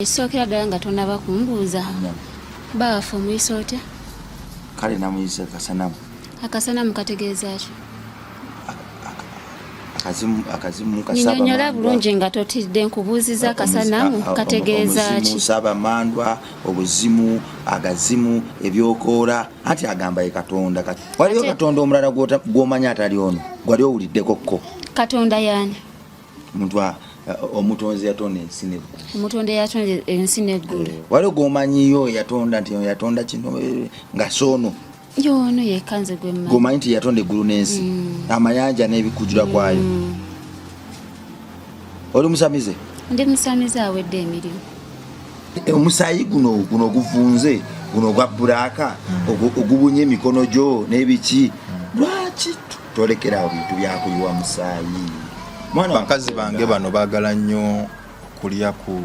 Esokera ddala nga tonaba kumbuuza baafa omuyisa otya? Kale namuyisa akasanamu. Akasanamu kategeeza ki? Akazimu kasaba. Nnyonnyola bulungi nga totidde nkubuuziza akasanamu kategeeza ki? Saba mandwa, obuzimu, agazimu, ebyokoora, anti agamba ye Katonda. Waliyo Katonda omulala gw'omanya atali ono, gwali owuliddeko kko. Katonda y'ani? Omuntu omutonzi yatonda ensi n'eggulu. Omutonda yatonda ensi n'eggulu. Waliwo gw'omanyiyo yatonda nti yatonda kino nga soono. Yono yekanze gwemmanyi. Gw'omanyi nti yatonda eggulu n'ensi. Amayanja n'ebikujula kwayo. Oli musamize? Ndi musamize awedde emirimu. Omusaayi guno oguvunze, guno ogwa bbulaaka, ogubunye emikono gyo n'ebiki. Lwaki tolekerawo bintu byakuyiwa musaayi? Bakazi bange bano baagala nnyo kulya ku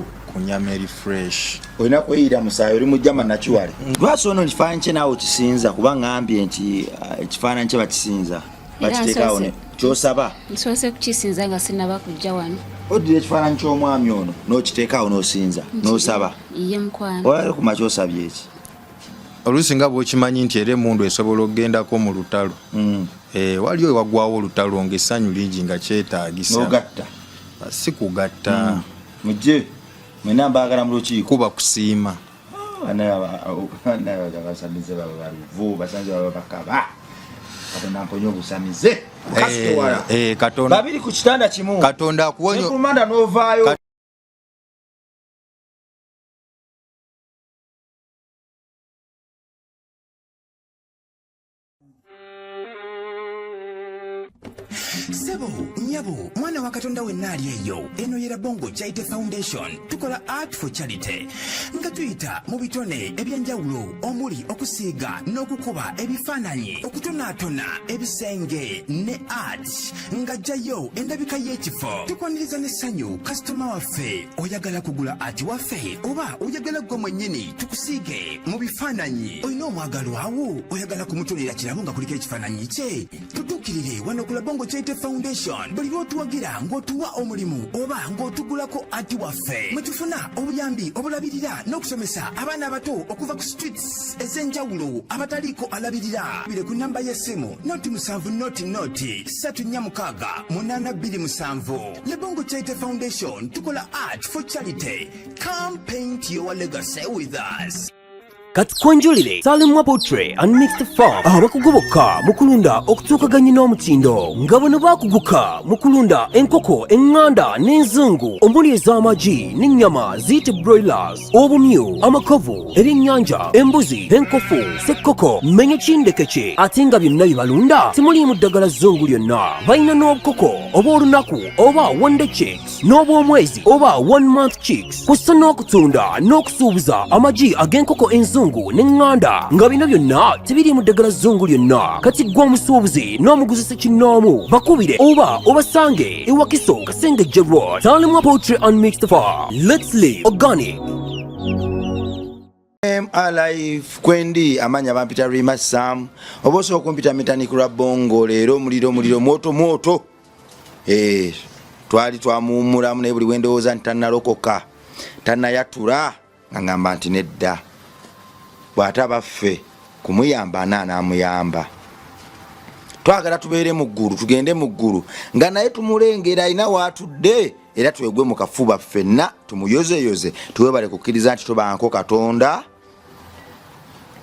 nyama eri fresh. Olina kweyira musaayi oli mujjama nakiwale. Lwaki ono ekifaananyi kye naawe kisinza kuba ngambye nti ekifaananyi kye bakisinza. Bakiteekaawo ne ky'osaba. Nsoose kukisinza nga sinnaba kujja wano. Oddira ekifaananyi ky'omwami ono n'okiteekaawo n'osinza n'osaba. Ye mukwano. Olwali kuma ky'osabye eki? Oluusi nga bw'okimanyi nti era emmundu esobola okugendako mu lutalo. Waliwo ewagwawo olutalo ng'essanyu lingi nga kyetaagisa. N'ogatta? Si kugatta. Mujje mwena mbaagala mu lukiiko. Kuba kusiima. Abasamize baba baluvu, basanze baba bakaba. Katonda mponye obusamize. Katonda. Babiri ku kitanda kimu. Katonda akuwonyo. Sekumanda n'ovaayo. Sebo, nyabo, mwana wa Katonda wenna ali eyo. Eno yera Bongo Charity Foundation. Tukola art for charity. Nga tuyita mu bitone ebyenjawulo omuli okusiiga n'okukuba ebifaananyi, okutonaatona ebisenge ne art. Nga jjayo endabika y'ekifo. Tukwaniriza n'essanyu kasitoma waffe. Oyagala kugula art waffe oba oyagala gwe mwennyini tukusiige mu bifaananyi. Olina omwagalo awo oyagala kumutonera kirabo nga kuliko ekifaananyi kye. Tutuukirire wano ku Bongo Charity Foundation. Buli lw'otuwagira ng'otuwa omulimu oba ng'otugulako ati waffe. Mwe tufuna obuyambi obulabirira n'okusomesa abaana abato okuva ku streets ez'enjawulo abataliiko alabirira. Bire ku namba y'essimu noti 7 noti 346 827. Le Bongo Charity Foundation tukola art for charity. Come paint your legacy with us. Katkonjulire Salim Poultry and Mixed Farm abakugoboka mukulunda okutuukaganya n'omutindo nga bano bakuguka mukulunda enkoko enganda n'enzungu omuli ez'amagi n'ennyama ziyite broilers obumyu amakovu ebyennyanja embuzi enkofu ssekkoko mmenye kindekeke ate nga byonna bibalunda temuliimu ddagala zzungu lyonna balina n'obukoko obw'olunaku oba one day chicks n'obw'omwezi oba 1 month chicks kw'ossa n'okutunda n'okusuubuza amagi ag'enkoko enzungu n'enganda nga bino byonna tebiri mu ddagala zzungu lyonna. Kati gwe omusuubuzi n'omuguzi ssekinnoomu bakubire oba obasange ewakiso Kasengejje Road. Salim Poultry and Mixed Farm. Let's live organic. Alive kwendi amanya bampita Rima Sam oboso okumpita mitanikula Bongo leero muliro moto twali twamuumulamu naye buli wendowooza nti tannalokoka tannayatula nga ngamba nti nedda bw'ata baffe kumuyamba anaamuyamba. Twagala tubeere mu ggulu tugende mu ggulu nga naye tumulengera alina waatudde era twegwe mu kafuba ffenna tumuyozeyoze tuwebale kukkiriza nti tobanko Katonda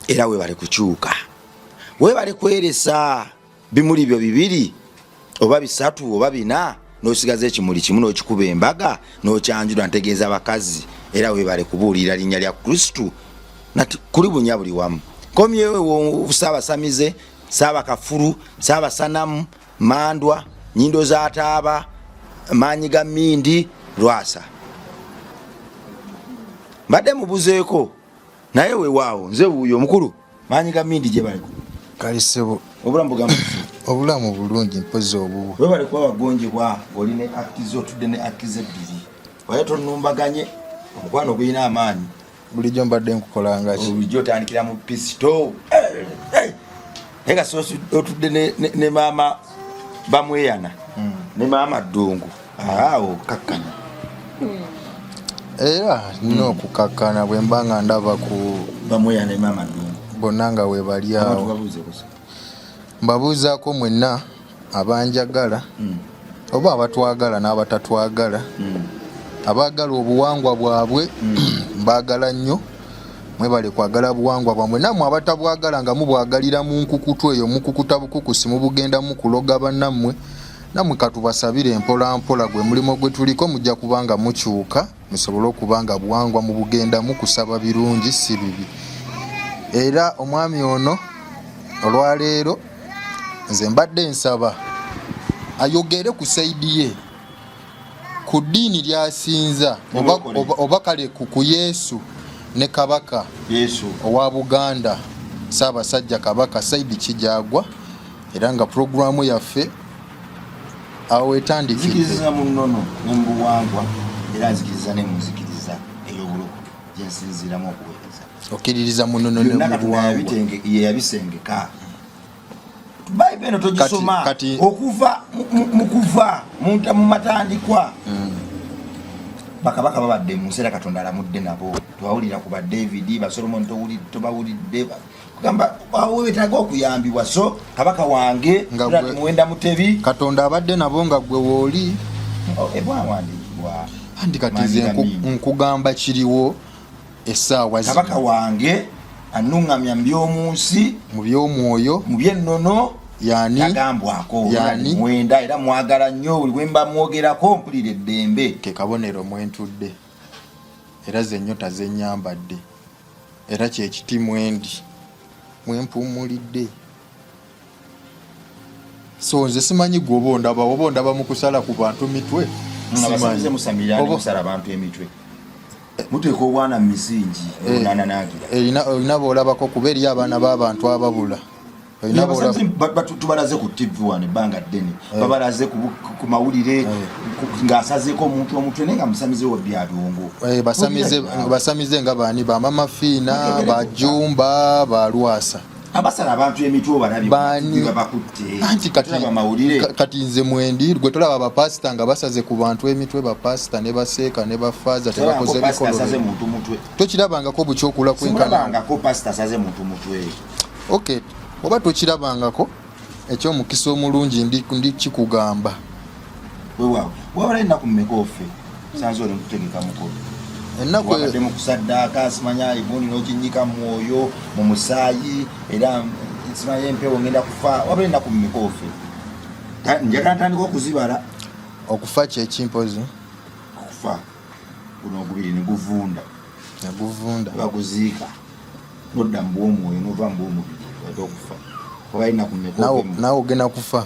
era webale kukyuka webale kweresa bimuli byo bibiri oba bisatu oba bina n'osigaza ekimuli kimu n'okikuba embaga n'okyanjula ntegeeza bakazi era webale kubuulira linnya lya Kristu nati kuli bunya buli wamu komyewe Ssaabasamize Ssaabakafulu Ssaabasanamu Mandwa Nyindo z'Ataaba Maanyi ga Mmindi Lwasa mbadde mubuzeeko naye weewaawo nze wuuyo omukulu Maanyi ga Mmindi gye bali Kalisebo obulamu bugamba obulamu bulungi mpozi obubu we bali kuba bagonjebwa ng'oli ne aktizo otudde ne aktizo ebbiri waye tonumbaganye omukwano gulina amaanyi bulijjo mbadde nkukolanga ki bulijjo otandikira mu pisito ega sosi otudde ne maama bamweyana ne maama Ddungu awo kakkanya era nina okukakkana bwe mba nga ndaba ku bamweyane mama bonna nga we bali awo mbabuuzaako mwenna abanjagala oba abatwagala n'abatatwagala abaagala obuwangwa bwabwe mbaagala nnyo mwebale kwagala buwangwa bwabwe nammwe abatabwagala nga mubwagalira mu nkukutu eyo mukukuta bukukusi mubugenda mukuloga bannammwe nammwe katubasabire mpola mpola gwe mulimo gwe tuliko mujja kubanga mukyuka musobole okubanga buwangwa mubugenda mukusaba birungi si bibi era omwami ono olwaleero nze mbadde nsaba ayogere ku saidi ye ku ddiini lyasinza oba kale ku Yesu ne kabaka Yesu owa Buganda Ssaabasajja Kabaka Saidi Kijagwa era nga programu yaffe awo etandikidde zikiriza mu nnono n'embuwangwa era nzikiriza ne muzikiriza ey'obuloko gyensinziramu okuweereza okkiririza mu nnono n'embuwangwa yabisengeka Bayibuli eno togisoma okuva mu matandikwa bakabaka babadde mu nseera Katonda alamudde nabo twawulira ku ba David ba Solomon tobawulidde kugamba awo wetaaga okuyambibwa so kabaka wange muwenda mutebi Katonda abadde nabo nga gwe wooli ebwawandikibwa andi kati nze nkugamba kiriwo essaawa kabaka wange anuŋŋamya mu by'omunsi mu by'omwoyo mu by'ennono yani agambwako mwenda era mwagala nnyo buli bwe mba mwogerako mpulira eddembe ke kabonero mwentudde era ze nnyota ze nnyambadde era kye kiti mwendi mwempummulidde so nze simanyi gwe oba ondaba mu kusala ku bantu mitwe abasamize musamirani musala abantu emitwe muteeka obwana mu misingi onananagira olina boolabako kuba eri abaana b'abantu ababula tubalaze ku TV wane ebbanga ddene babalaze ku mawulire ng'asazeeko omuntu omutwe naye nga musamize wa byalongo basamize nga baani bamama fiina bajumba balwasa abasala abantu emitwe obalabyebabakutte kati nze mwendi gwe tolaba bapasita nga basaze ku bantu emitwe bapasita ne baseeka ne bafaaza tebakoze bikolwa tokirabangako bukyokula kwenkanangako pasita asaze muntu mutwe okay oba tokirabangako ekyomukisa omulungi ndi kikugamba weewaawe wabala ennaku mmeka ofe sanze oli nkutegeka mukolo wadde mu kusaddaaka simanya ibuuni n'okinyika mu mwoyo mu musaayi era simanya empewo ngenda kufa wabala ennaku mmeka ofe njagala ntandika okuzibala okufa kyekimpozi okufa guno ogubiri neguvunda baguziika nodda mu bw'omwoyo nova mu bw'omubiri okufa obalina kumeka nawe ogenda kufa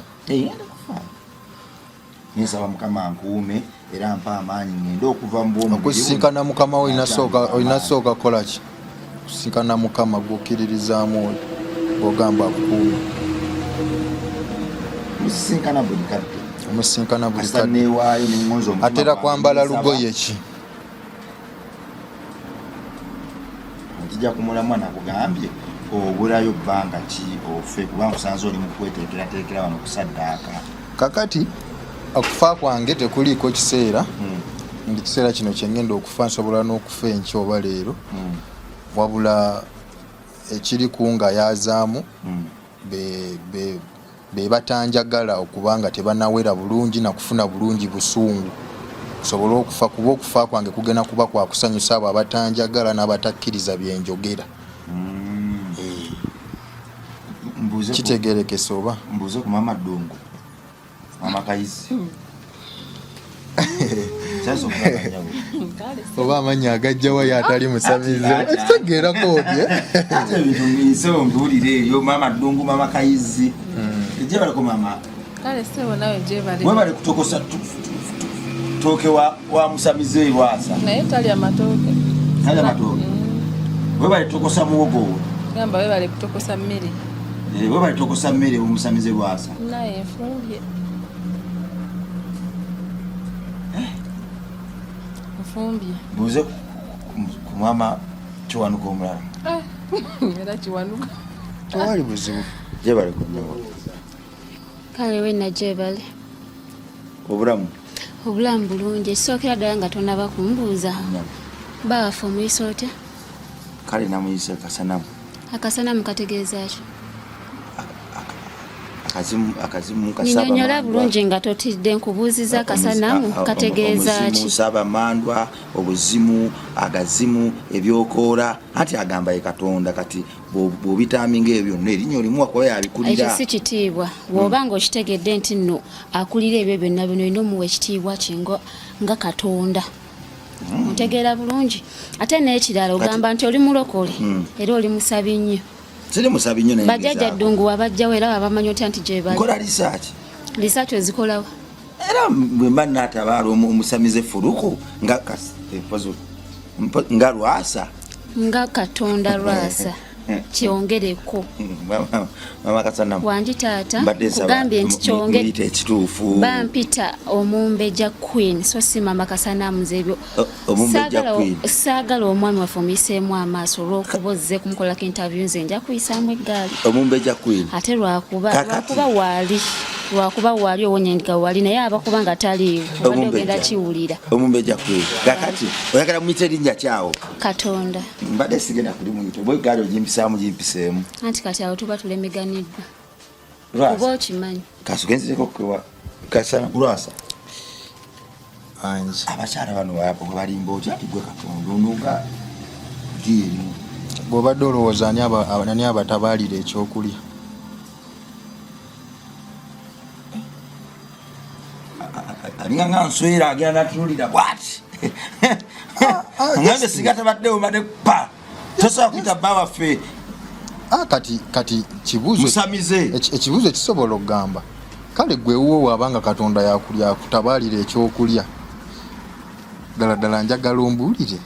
nisaba mukama nkuume era mpa amaanyi ngende okuva mu bw'omubiri okusisinkana mukama olina sooka kolaki kusisinkana mukama gwokkiririzaamu oyo ogamba akukuume musisinkana buli kadde omusisinkana buli kadde neewaayo neŋŋonza omutima atera kwambala lugoye ki nkijja kumulamwa nakugambye obulayo bbanga ki ofe kubanga osanze oli mu kweteekerateekera wano kusaddaaka kakati okufa kwange tekuliiko kiseera ndi kiseera kino kyengenda okufa nsobola n'okufa enkya oba leero wabula ekiri kunga yazaamu be batanjagala okubanga tebanawera bulungi nakufuna bulungi busungu kusobola okufa kuba okufa kwange kugenda kuba kwakusanyusa abo abatanjagala n'abatakkiriza byenjogera kitegerekese oba mbuuze ku mama Ddungu mama Kayizi oba amanya agajjawa yatali musamize kitegeerako obye mbuulire eyo mama Ddungu mama Kayizi ejje baleko mama webale kutokosa tooke wa musamize Lwasa naye talya matooke webale tokosa muwogo gamba webale kutokosa mmere webale tokosa mmere omusamize Lwasa naye nfumbye buuze ku mama Kiwanuka omulala era Kiwanuka tewali buzibu gyebale kunyowa kale wenna gyebale obulamu bulungi ekisookera ddala nga tonaba kumbuuza baafa omuyisa otya? Kale namuyise Kasanamu. Akasanamu kategeeza ki? Akazimu kasaba. Nnyonnyola bulungi nga totidde nkubuuziza Kasanamu kategeeza ki? Saba mandwa, obuzimu, agazimu, ebyokoola, anti agamba ye Katonda kati bw'obitaminga ebyo byonna erinnya olimu wakola yabikulira. Ekyo si kitiibwa. Bw'oba ng'okitegedde nti nno akulira ebyo byonna bino olina omuwa ekitiibwa kye nga Katonda. Otegeera bulungi. Ate n'ekirala ogamba nti oli mulokole era oli musabi nnyo. Siri musabi nnyo naye. Bajjajja ddungu wabajjawo era wabamanyi otya nti gye bali. Nkola research. Research ozikolawo. Era bwe mba nnaatabaala omusamize fuluku nga Lwasa. Nga Katonda Lwasa. Kyongereko. Mama Kasanamu. Wangi taata kugambye nti kyongere ekituufu. Bampita Omumbejja Queen so si Mama Kasanamu nzebyo. Omumbejja Queen. Saagala omwami waffe omuyiseemu amaaso olw'okuba ozze kumukolako interview nze nja kuyisaamu eggaali. Omumbejja Queen. Ate lwakuba waali owonyendiga wali naye abakuba nga taliiwo obadde ogenda kiwulira. Omumbejja Queen. Kakati oyagala muyite erinnya kyawo. Katonda. Mbadde sigenda kuli muyite bwe gaali ogimpisaamu gimpiseemu. Anti kati awo tuba tulemeganiddwa. Oba okimanyi. Kasugenzeko kwewa Kasanamu Lwasa. Anji. Abakyala bano balimba otya ati gwe Katonda onuga diirimu. Bw'obadde olowooza ani abatabaalira ekyokulya? Alinga nga nswera agenda natulira bwati. Ngambe singa tabadde omade pa. Tosobola kuyita bba waffe. Kati kibuuzo musamize. Ekibuuzo kisobola okugamba. Kale gwe wuwo wabanga Katonda yakutabaalira ekyokulya. Ddala njagala ombuulire.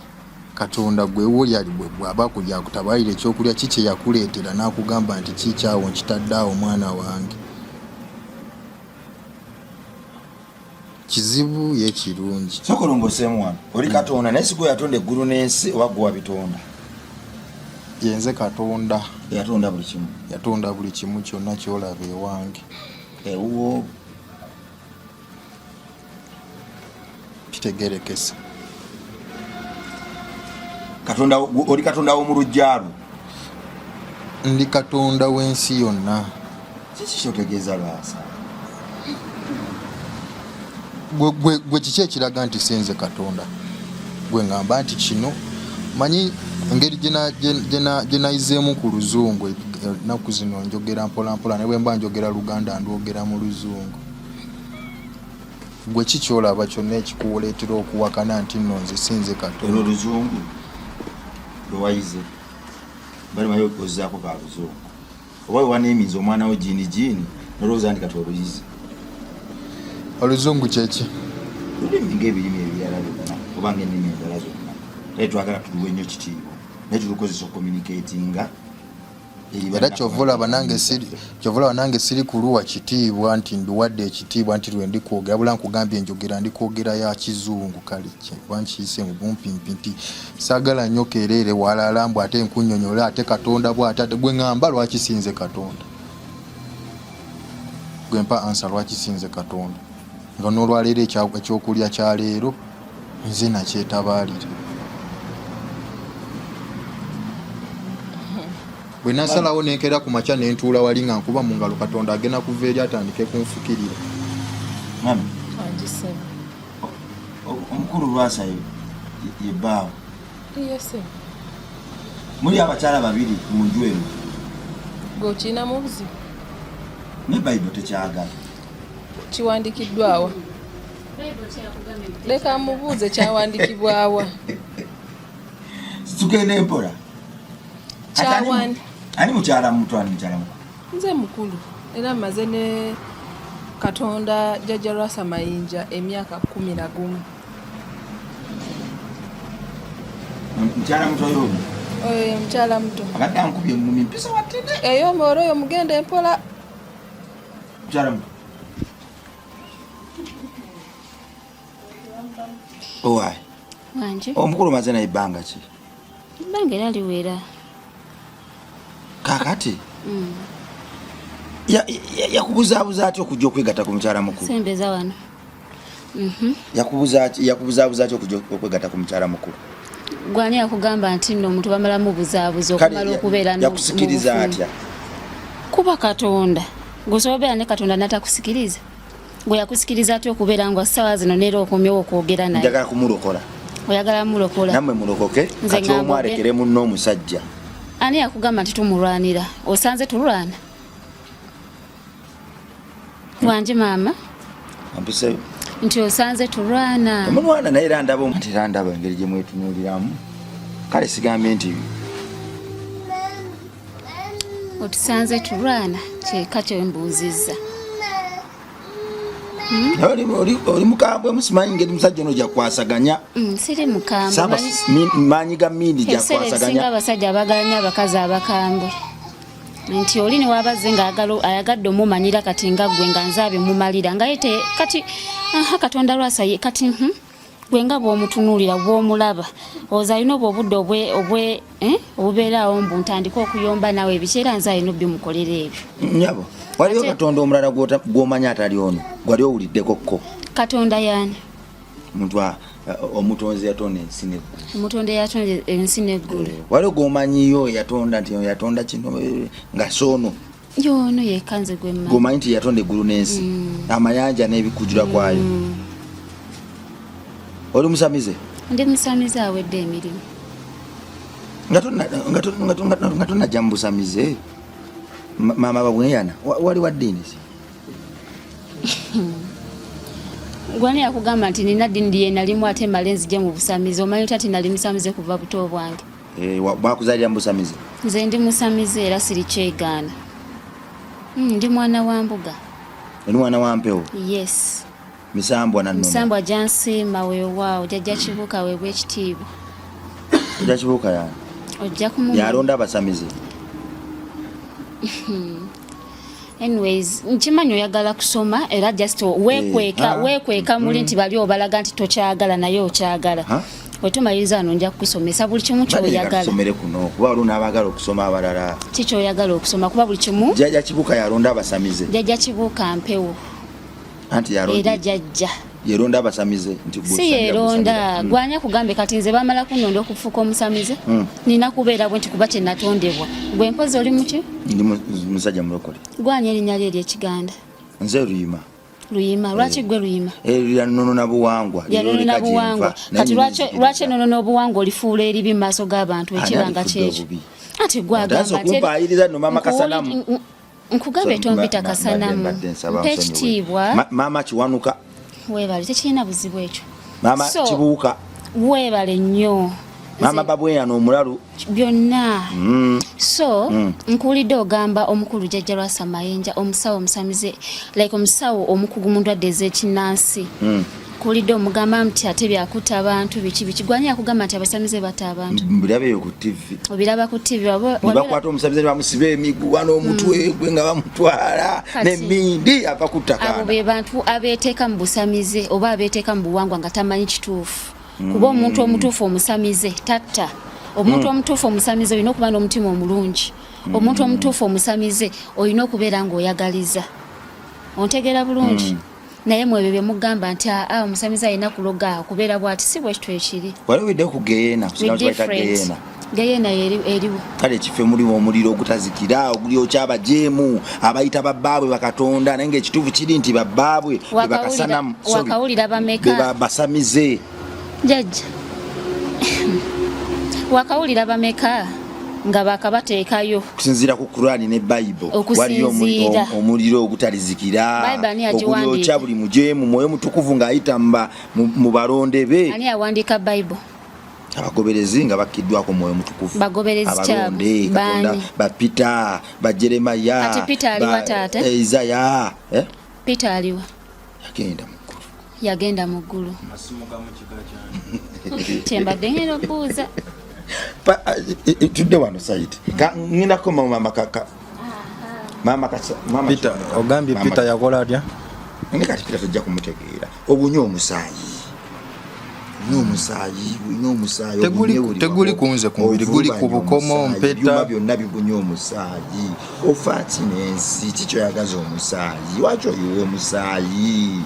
Katonda gwe wuwo yali bw'aba yakutabalira ekyokulya kiki yakuleetera n'akugamba nti kikyawo nkitadde awo omwana wange. Kizibu ye kirungi. Sokolongoseemu wano. Oli Katonda naye sigwe yatonda eggulu n'ensi oba gwe wabitonda. Yenze Katonda. Yatonda buli kimu. Yatonda buli kimu kyonna kyolaba ewange. Ewuwo kitegerekesa. Katonda oli Katonda wo mu lujjaalu. Ndi Katonda w'ensi yonna. Kiki kyotegeeza Lwasa? Gwe kiki ekiraga nti sinze Katonda? Gwe ngamba nti kino manyi engeri gye nayizeemu ku Luzungu ennaku zino njogera mpolampola ne bwe mba njogera Luganda ndwogera mu Luzungu. Gwe kikyolaba kyonna ekikuwoleetera okuwakana nti nno nze sinze Katonda? Oluzungu lwewayize bali mayo kozzaako ka Luzungu oba wewaneemiza omwana wo jiini nolowooza nti kati oluyize. Oluzungu kyeki? Lulimi ng'ebirimi ebirala byonna oba ng'ennimi endala zonna naye twagala tuluwe nnyo kitiibwa naye tulukozesa okommunikatinga. Era kyovulaba nange siri kuluwa kitiibwa nti nduwadde ekitiibwa nti lwe ndikwogera bula nkugambye njogera ndikwogera ya Kizungu kale kuba nkiyise mu bumpimpi nti saagala nnyo kereere walala mbw ate nkunnyonnyola ate Katonda bw'ate ate gwe ngamba lwaki sinze Katonda. Gwe mpa ansa lwaki sinze Katonda nga n'olwaleero ekyokulya kya leero nze nakyetabaalira. Bwe nasalawo nenkera ku makya nentuula wali nga nkuba mu ngalo Katonda agenda kuva eri atandike kunfukirira. Mami. Anjisema. Omukulu Lwasa ye bbaawo. Yes. Muli abakyala babiri mu nju eno. Gwe okirina mu buzibu? Ne Bayibuli tekyagala. Kiwandikiddwawa? Leka mubuuze kyawandiikibwawa. Tugende empola. Kyawandi. Ani mukyala muto ani mukyala mukulu? Nze mukulu era maze ne Katonda Jjajja Lwasa Mayinja emyaka 11. Mukyala muto y'omu? Oyo mukyala muto. Abadde ankubye engumi mpisa watene. Eyo omworo oyo mugende empola. Mukyala muto. Owaye. Wangi. Omukulu maze naye ebbanga ki? Ebbanga era liwera. Kakati yakubuzaabuza atya okujja okwegatta ku mukyala mukulu? Sembeza wano. Yakubuzaabuza atya okujja okwegatta ku mukyala mukulu? gwani akugamba nti nno omuntu bamalamu buzaabuzi okumala okubeera yakusikiriza atya kuba Katonda gusobeera ne Katonda natakusikiriza gwe yakusikiriza atya okubeera nga ssaawa zino neera okomyewo okwogera naye njagala kumulokola oyagala mulokola nammwe mulokoke kati omwalekere munno omusajja ani yakugamba nti tumulwanira osanze tulwana wanje maama ampise nti osanze tulwana omulwana naye era ndaba engeri gye mwetunuuliramu kale sigambye nti otusanze tulwana kyeka kyembuuzizza oli mukambwe musimanyi ngeri musajja ono gyakwasaganya siri mukambwe maanyi ga mindi gyakwasaganya abasajja abaganya abakazi abakambwe nti oli niwabazze nga ayagadde omumanyira kati nga gwe nga nzaabe mumalira nga yete kati Katonda lwasa kati gwe nga bw'omutunuulira bw'omulaba oza alina obwo obudde obubeeraawo mbu ntandika okuyomba nawe ebiseera nze alina bbimukolera ebyo nyabo waliwo Katonda omulala gw'omanya atali ono gwali owuliddekokko Katonda yaani omuntu omutonzi yatonda ensi neggulu omutonda yatonda ensi neggulu waliwo gw'omanyiyo yatonda nti yatonda kino nga soono yono yekanze gw'omanyi nti yatonda eggulu n'ensi amayanja n'ebikujula kwayo oli musamize ndi musamize awedde emirimu nga tonajja mu busamize maama babweyana wali wa ddiini gwani yakugamba nti nina ddiini lye nalimu ate male nzije mu busamize omanyi oti ati nali musamize kuva buto bwange bakuzaalira mu busamize nze ndi musamize era siri kyegaana ndi mwana wa mbuga oli mwana wa mpewo yes misambwa nanno misambwa jansiima weewaawo jajja kibuuka weebwa ekitiibwa jajja kibuuka yani ojja kumumanya yalonda abasamize anyways nkimanyi oyagala kusoma era just weekweka muli nti bali obalaga nti tokyagala naye okyagala wetumaliriza wano nja kukusomesa buli kimu kyoyagala kuba waliwo n'abagala okusoma abalala kikyoyagala okusoma kuba buli kimu jajja kibuuka yalonda abasamize jajja kibuuka mpewo anti era jajja yeronda abasamize nti si yeronda gwanya kugambe kati nze bamala kunonda okufuuka omusamize nina kubeera bwe nti kuba kyenatondebwa gwe mpozi oli muki ndi musajja mulokole gwanya erinnya lye ery'ekiganda nze Luyima lwaki gwe Luyima lyanonona buwangwa kati lwaki enonona obuwangwa olifuula eribi mu maaso g'abantu ekibanga kyekyo ate gwagamba no mama kasanamu nkugambe tompita kasanamu ekitiibwa maama kiwanuka weebale tekirina buzibu ekyo maama kibuuka weebale nnyo maama babweyano omulalu byonna so nkuwulidde ogamba omukulu jjajja Lwasa Mayinja omusawo omusamize like omusawo omukugu mu ndwadde ez'ekinnansi nkuwulidde omugamba nti ate byakutta abantu biki gwanya akugamba nti abasamize batta abantu mbirabeyo ku TV obiraba ku TV bakwata omusamize bamusiba emiguwa n'omutwe gwe nga bamutwala n'emmindi ava kuttakana abo be bantu abeeteeka mu busamize oba abeeteeka mu buwangwa nga tamanyi kituufu kuba omuntu omutuufu omusamize tatta omuntu omutuufu omusamize olina okuba n'omutima omulungi omuntu omutuufu omusamize olina okubeera ng'oyagaliza ontegeera bulungi naye mwebyo bye mugamba nti omusamize alina kuloga okubeera bw'ati si bwe kitwe ekiri waliwidde ku geyeena geyeena eriwo kale ekifo mulimu omuliro ogutazikira ogulyokya abajeemu abayita babbaabwe bakatonda naye ngaekituufu kiri nti babbaabwe bebakasanamu wakawulira bameka basamize jajja wakawulira bameka nga bakabateekayo okusinziira ku Kurani ne Bible waliyo omuliro ogutalizikira ogulyokya buli mujeemu mwoyo mutukuvu ng'ayita mu balonde be ani awandiika Bible abagoberezi nga bakkiddwako mwoyo mutukuvu abalonde bapita bajeremaya ati Peter aliwa taata Isaya Peter aliwa yagenda mu ggulu kyembadde ngenda okubuuza tudde wano saiti ngendako mama Peter ogambye Peter yakola atya ne kati Peter tujja kumutegeera obunywa omusaayi teguli kunze ku mubiri guli ku bukomo mpeta byonna bibunywa omusaayi ofa kinensi kikyoyagaza omusaayi lwaki oyiwa omusaayi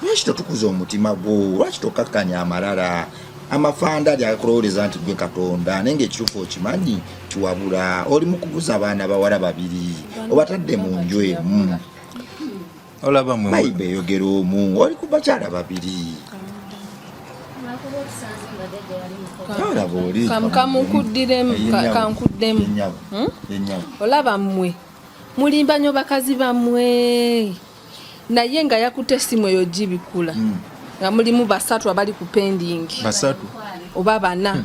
lwaki totukuza omutima gwo lwaki tokakkanya amalala amafanda ali akulowoleza nti gwe Katonda naye ng'ekituufu okimanyi tiwabula oli mu kubuza abaana bawala babiri obatadde mu nju emu olaba mwe bayiba eyogera omu oli ku bakyala babiri kankuddemu olaba mmwe mulimba nnyo bakazi bammwe naye nga yakutte essimu eyo gibikula nga mulimu basatu abali ku pending basatu oba bana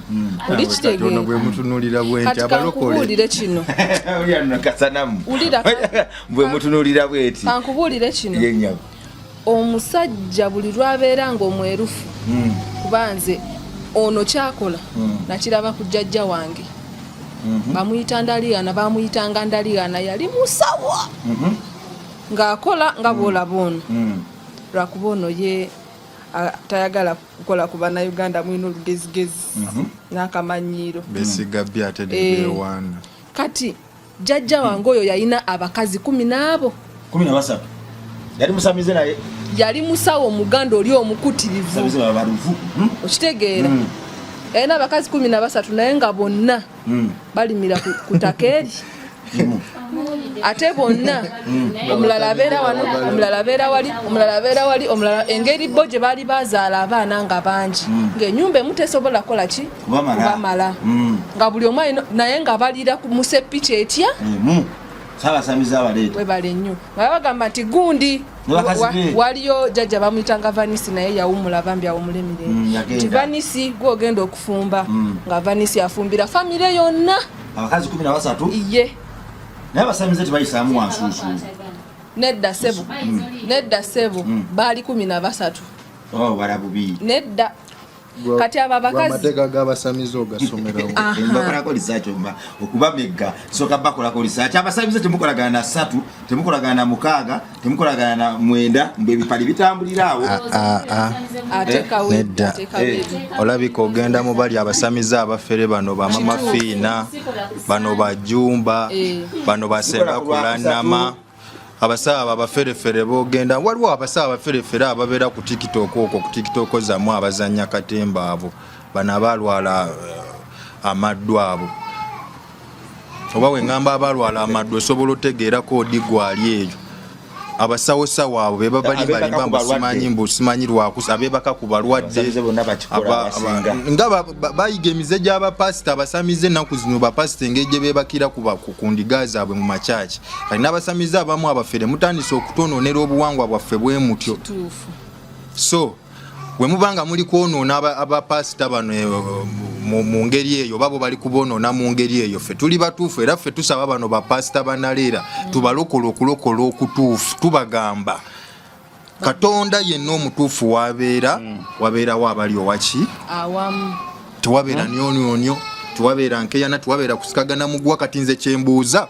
oli kitegeera bwe mutunulira bwenti abalokole kino kasanamu ulira bwe mutunulira bweti kankubuulire kino omusajja buli lwabeera ng'omwerufu kubanze ono kyakola nakiraba ku jjajja wange bamuyita Ndaliana bamuyitanga Ndaliana yali musawa ng'akola nga bwolaba ono lwakuba ono ye tayagala kukola ku bannayuganda mwina olugezigezi n'akamanyiiro besiga byate debewana kati jjajja wange oyo yalina abakazi 10 13 yali musamize naye yali musawo omuganda oli omukutirivu okitegeera yalina abakazi 13 naye nga bonna balimira ku takeeri ate bonna omulala abeera wano omulala abeera wali omulala abeera wali omulala engeri bo gye baali bazaala abaana nga bangi ng'ennyumba emu tesobola kukola ki kubamala nga buli omu naye nga baliira mu seppiki etya saabasamiza abaleeta webale nnyo nga bagamba nti gundi waliyo jjajja bamuyitanga Vanisi naye yawumula bambi awumula emirembe nti Vanisi gwogenda okufumba nga Vanisi afumbira famire yonna abakazi 13 iye naye abasamize tebayisaamu wansuusu nedda sebo baali 13 balabubi nedda kati aba bakazi amateeka g'abasamize ogasomerawo bakolako lisaaki okubamegga soka bakolako lisaaki abasamize temukolagana na 3 temukolagana na 6 temukolagana na 9 mbe ebipali bitambulira awo nedda olabika ogenda mu bali abasamize abafere bano bamama fiina bano bajumba bano basemba kulanama abasaaba abaferefere bogenda waliwo abasaaba abaferefere ababeera ku TikTok okwo ku TikTok zamu abazanya katemba abo bano abalwala amaddu abo oba wengamba abalwala amaddu osobola otegeera koodi gwali eyo abasawosawo abo beba bali balimba mbusimanyi lwakusa abebaka ku balwadde nga bayiga emize gy'abapasita abasamize ennaku zino bapasita engeri gye bebakira ku ndiga zaabwe mu makyaki kali n'abasamize abamu abafere mutandise okutonoonera obuwangwa bwaffe bwe mutyo so bwe mubanga muli kwonoona abapasita bano mu ngeri eyo babo bali kubonoona mu ngeri eyo ffe tuli batuufu era ffe tusaba bano bapasita banaleera tubalokola okulokola okutuufu tubagamba Katonda yenna omutuufu wabeerawo abali owaki awamu tewabeera nyonyonyo tewabeera nkeyana tewabeera kusikagana mugwa kati nze kyembuuza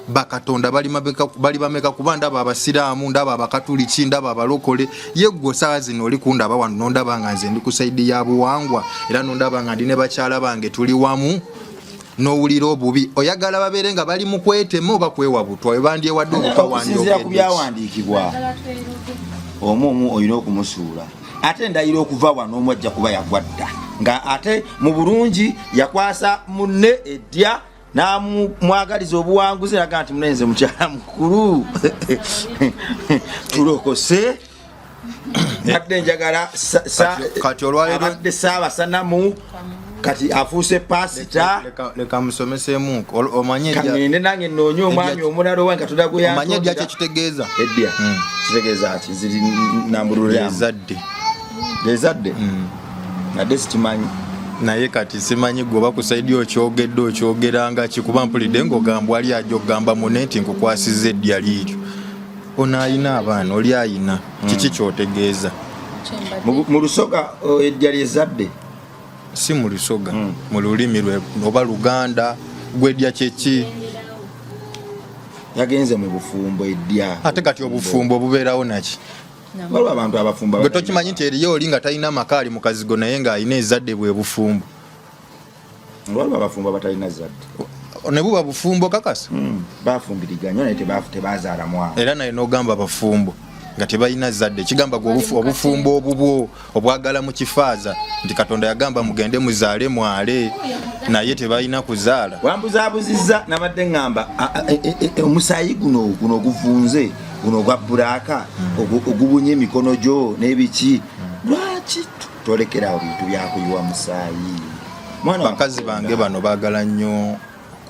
bakatonda bali bameka kuba ndaba abasiraamu ndaba abakatuliki ndaba abalokole yeggwe saawa zino oli kundaba wano nondaba nga nze ndi ku saidi ya buwangwa era nondaba nga ndi ne bakyala bange tuli wamu n'owulira obubi oyagala babeere nga bali mu kwetema oba kwewabutwa webandyewadde okukawandikibwa omu olina okumusuula ate ndayira okuva wano omu ajja kuba yagwadda nga ate mu bulungi yakwasa munne edya namwagaliza obuwanguzi naga nti munenze mukyala mukulu tulokose adde njagala kati olwalero abadde saabasanamu kati afuuse pasita leka musomesemu omanye kangende nange noonye omwami omulala owa Katonda gwe yantonda omanye edya kyekitegeza edya kitegeeza ki ziri nambulula ezadde nadde sikimanyi naye kati simanyi gwe oba kusaidi okyogeranga kikuba mpulidde ng'ogamba ali ajja okugamba mune nti nkukwasiza eddya liiryo ono ayina abaana oli ayina kiki kyotegeeza mu lusoga eddya lyezadde si mu lusoga mu lulimi lwe oba Luganda gw'eddya kyeki yagenze mu bufumbo eddya ate kati obufumbo obubeerawo naki waliwo abantu abafumba gwe tokimanyi nti eriyo oli nga talina makaali mu kazigo naye ng'alina ezadde bwe bufumbo waliwo abafumba batalina zadde ne buba bufumbo kakasa bafumbiriganya naye tebazaala mwana era naye n'ogamba bafumbo nga tebalina zadde kigamba obufumbo obubwo obwagala mu kifaaza nti Katonda yagamba mugende muzaale mwale naye tebalina kuzaala. Wambuzabuzizza nabadde ngamba omusaayi guno oguvunze guno ogwa bbulaaka ogubunye emikono gyo n'ebiki lwaki tolekerawo bintu byakuyiwa musaayi? Bakazi bange bano baagala nnyo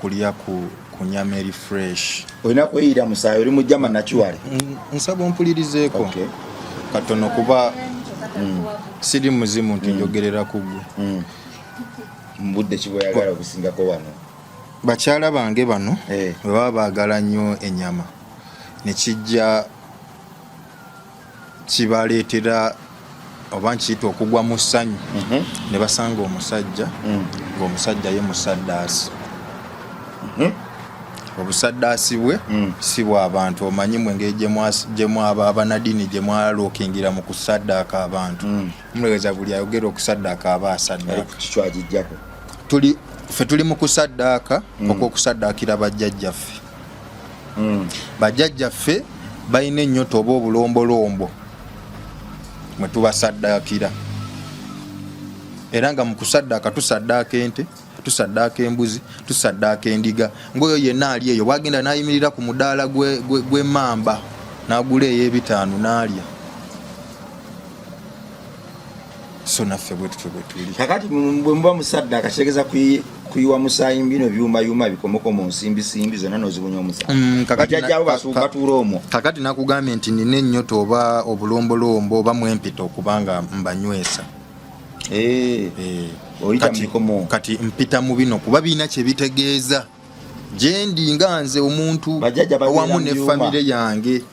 kulya ku nyama eri fresh. Olina kweyira musaayi oli mujjama nakiwale? Nsaba ompulirizeeko katono kuba siri muzimu nti njogerera ku ggwe. Mbudde kiboyagala okusingako wano. Bakyala bange bano bwe baba baagala nnyo ennyama ne kijja kibaleetera oba nkiyita okugwa mu ssanyu ne basanga omusajja ng'omusajja ye musaddaasi. Obusaddaasi bwe si bw'abantu, omanyi mwe engeri gye mwaba abanadini gye mwalookingira mu kusaddaaka abantu. Mulowooza buli ayogera okusaddaaka aba asaddaaka. Kikyagijjako ffe tuli mu kusaddaaka okw'okusaddaakira bajjajjaffe. Bajjajjaffe balina ennyota oba obulombolombo mwe tubasaddaakira, era nga mu kusaddaaka tusaddaaka ente, tusaddaaka embuzi, tusaddaaka endiga. Ng'oyo yenna ali eyo bwagenda n'ayimirira ku mudaala gw'emmamba n'agula ey'ebitaano n'alya. So naffe bwe tutyo bwe tuli. Kakati bwe muba musaddaaka kitegeeza kuyiwa musaayi bino byumayuma bikomokomo nsimbisimbi zonna n'ozibunya omusaayi. Bajjajjaabo basuuka batuula omwo. Kakati nakugambye nti nina ennyota oba obulombolombo oba mwempita okubanga mbanywesa. Kati mpita mu bino kuba birina kye bitegeeza gye ndi nga nze omuntu awamu ne famire yange.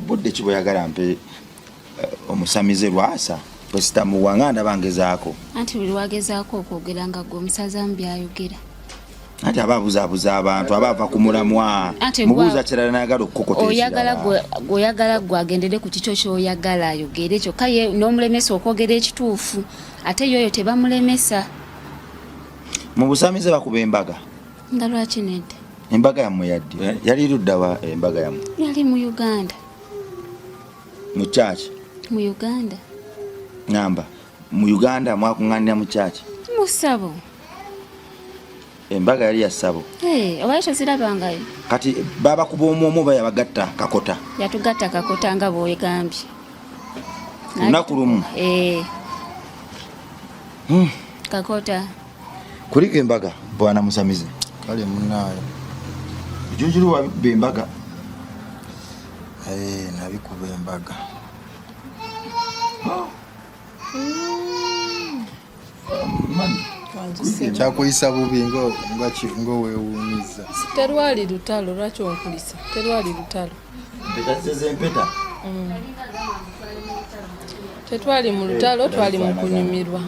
Budde kiboyagala mpe omusamize Lwasa Posita muwanganda bangezaako. Anti buli wagezaako okwogera nga gwe omusaza byayogera. Anti ababuzabuza abantu abava ku mulamwa mubuuza kirala n'ayagala okukokotera. Oyagala gwe agendere ku kikyo ky'oyagala ayogere kyokka ye n'omulemesa okwogera ekituufu ate yoyo tebamulemesa. Mu busamize bakuba embaga. Nga lwaki nedda? Embaga yammwe yaddi yali luddawa embaga yammwe? Yali mu Uganda. Mu kyaki? Mu Uganda. Ngamba mu Uganda mwakuŋŋaanira mu kyaki? Mu ssabo. Embaga yali ya ssabo. Obaye tozirabangayo. Kati baba kuba omwomu oba yabagatta Kakota? Yatugatta Kakota nga bw'oyegambye. Lunaku lumu? Kakota. Kuliko embaga bwana musamize? Kale munnaayo. Jujulu wa bembaga? Nabikuba embaga. Kyakuyisa bubi ng'oweewuumiza. Terwali lutalo lwaki onkulisa? Terwali lutalo. Empeta. Tetwali mu lutalo, twali mu kunyumirwa.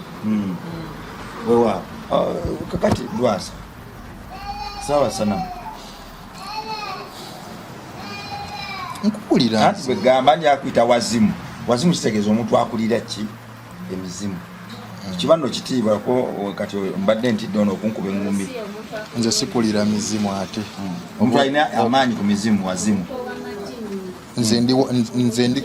Wewa kakati Lwasa. Sawa sana. Nkukulira. Anti bwe gamba nti akwita wazimu. Wazimu kitegeeza omuntu akulira ki? Emizimu. Kibano kitiibwa ko kati mbadde ntidde ono okunkuba engumi. Nze sikulira mizimu ate. Omuntu alina amaanyi ku mizimu wazimu. Nze ndi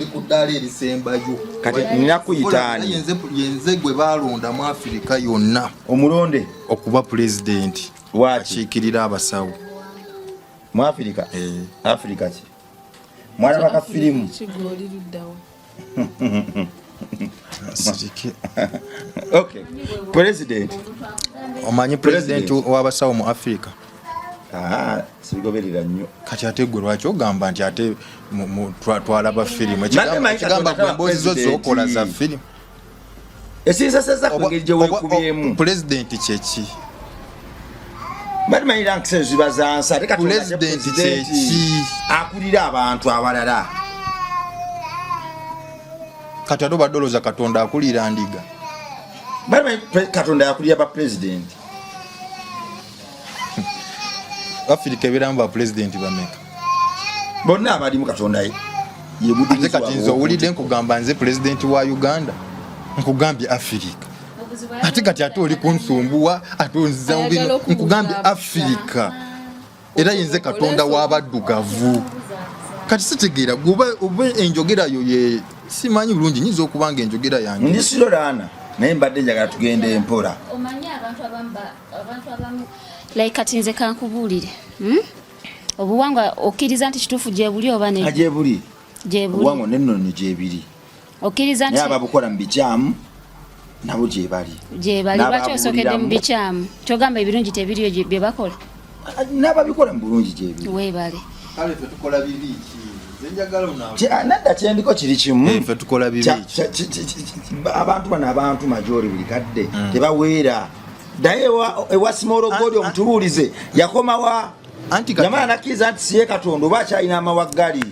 ku ddaala erisembayo. Kati nina kuyitaani. Yenze gwe baalonda mu Afirika yonna. Omulonde okuba pulezidenti. Akiikirira abasawo. Mu Afirika? Afirika ki? Mwana baka firimu. Kigoli luddawo. Okay. President. Omanyi president w'abasawo mu Africa? Sibigoberera nnyo. Kati ate gwe lwaki ogamba nti ate twalaba firimu? Ekigamba gwe emboozi zo z'okola za firimu. Esinsaseza ku ngeri gye weekubyemu. President kyeki? Balimanyi nkise ziba zansi ate kati president kyeki? Akulira abantu abalala. Kati ate obadde olowooza Katonda akulira ndiga? Balimanyi Katonda yakulira ba president. Afirika ebeeramu ba president bameka? Bonna abalimu Katonda yebudirizibwa. Ate kati nze owulidde nkugamba nze president wa Uganda nkugambye Afirika. Ate kati ate oli kunsumbuwa ate onziza mu bino nkugambye Afirika. era yenze katonda w'abaddugavu kati sitegeera oba enjogera yo ye simanyi bulungi nyinza okubanga enjogera yange ndi sirolaana naye mbadde njagala tugende empola omanye abantu abamu like kati nze kankubuulire obuwangwa okkiriza nti kituufu gyebuli oba gyebuli gyebuli obuwangwa nennono gyebiri okkiriza nti naye ababukola mu bikyamu nabo gyebali lwaki osookedde mu bikyamu kyogamba ebirungi tebiriyo bye bakola n'ababikola mu bulungi gyebiri weebale kale ffe tukola bibi nadda kyendiko kiri kimu ffe tukola bibi abantu bano abantu majori buli kadde tebaweera naye ewa simorogodi omutubuulize yakomawa yamala nakkiriza nti siye katonda oba akyalina amawaggali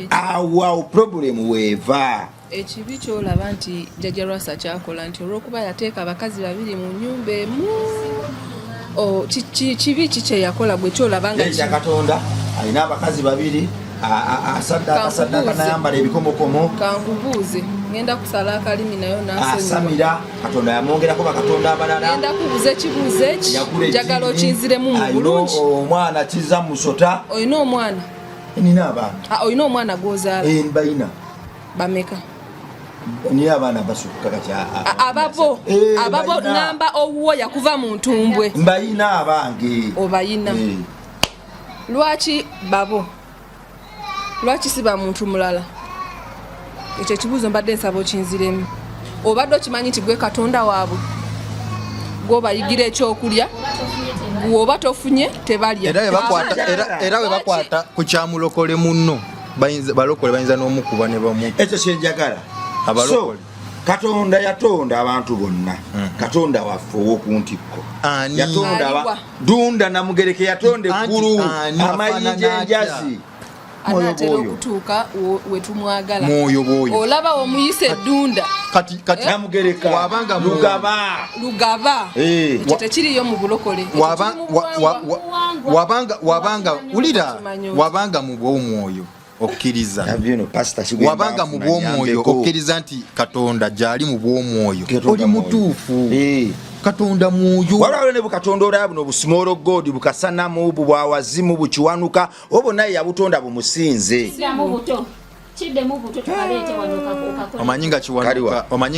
awo problemu weeva ekibi kyolaba nti jjajja Lwasa kyakola nti olw'okuba yateeka abakazi babiri mu nnyumba emu kibi kikye yakola gwe kyolaba nga ya katonda alina abakazi babiri asaddaka nayambala ebikomokomo kankubuuze ngenda kusala akalimi nayo asamira katonda yamwongerako bakatonda abalala ngenda kubuuza ekibuuzo eki njagala okinziremu mu bulungi omwana kiza musota olina omwana nina abaana olina omwana gwozaala bayina bameka nina abaana basuka kati ababo ngamba owuwo yakuva mu ntumbwe mbayina abange obayina lwaki babo lwaki siba muntu mulala ekyo ekibuuzo mbadde nsaba okinziremu obadde okimanyi nti gwe katonda waabwe gwobayigira ekyokulya gwoba tofunye tebalya era we bakwata ku kyamulokole munno balokole bayinza n'omukuba ne bamu ekyo kyenjagala abalokole katonda yatonda abantu bonna katonda waffe ow'okuntikko yatonda dunda namugereke yatonda eggulu amayinja enjazi anaatera okutuuka wetumwagala mwoyo bwoyo olaba omuyise eddunda kati namugereka wabanga lugaba ekyo tekiriyo mu bulokole wabanga ulira wabanga mu bw'omwoyo okkiriza wabanga mu bw'omwoyo okkiriza nti katonda gyali mu bw'omwoyo oli mutuufu katonda mwoyo waliwo ne bukatonda olaba buno busumolo godi bukasanamu bubwawazimu bukiwanuka obo naye yabutonda bumusinze omanyi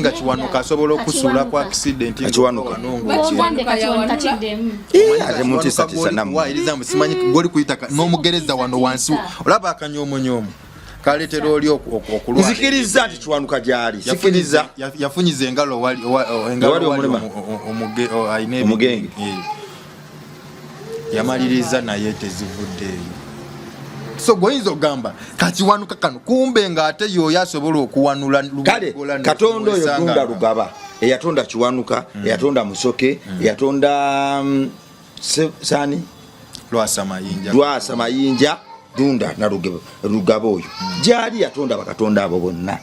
nga kiwanuka asobola okusuula ku accident goli kuyita n'omugereza wano wansi olaba akanyomonyoomo kaletera oli okulwala nzikiriza nti kiwanuka gyali sikiriza yafunyiza engalo omugenge yamaliriza naye tezivuddeeyo so goyinza okugamba kakiwanuka kano kumbe ng'ate yoyo asobola okuwanula kale katonda oyo dunda lugaba eyatonda kiwanuka eyatonda musoke eyatonda sani Lwasa mayinja dunda na lugaba oyo gyali yatonda bakatonda abo bonna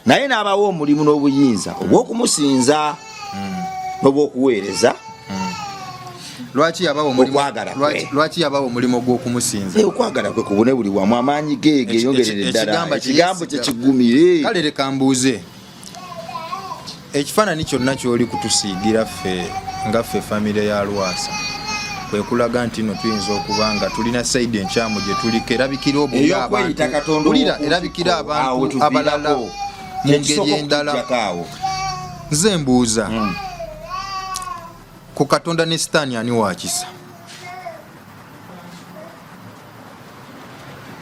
naye n'abawo omulimu n'obuyinza obw'okumusinza n'obw'okuweereza lwaki yabawo omulimu gw'okumusinza okwagala kwe kubone buli wamu amaanyi geege yongerera ddala ekigambo kyekigumire kale leka mbuuze ekifaananyi kyonna kyoli kutusiigira ffe nga ffe famire ya Lwasa kwe kulaga nti no tuyinza okuba nga tulina sayidi enkyamu gye tuliko erabikira obuyo abantu ulira erabikira abantu abalala mu ngeri endala nze mbuuza ku katonda ne sitaani ani wakisa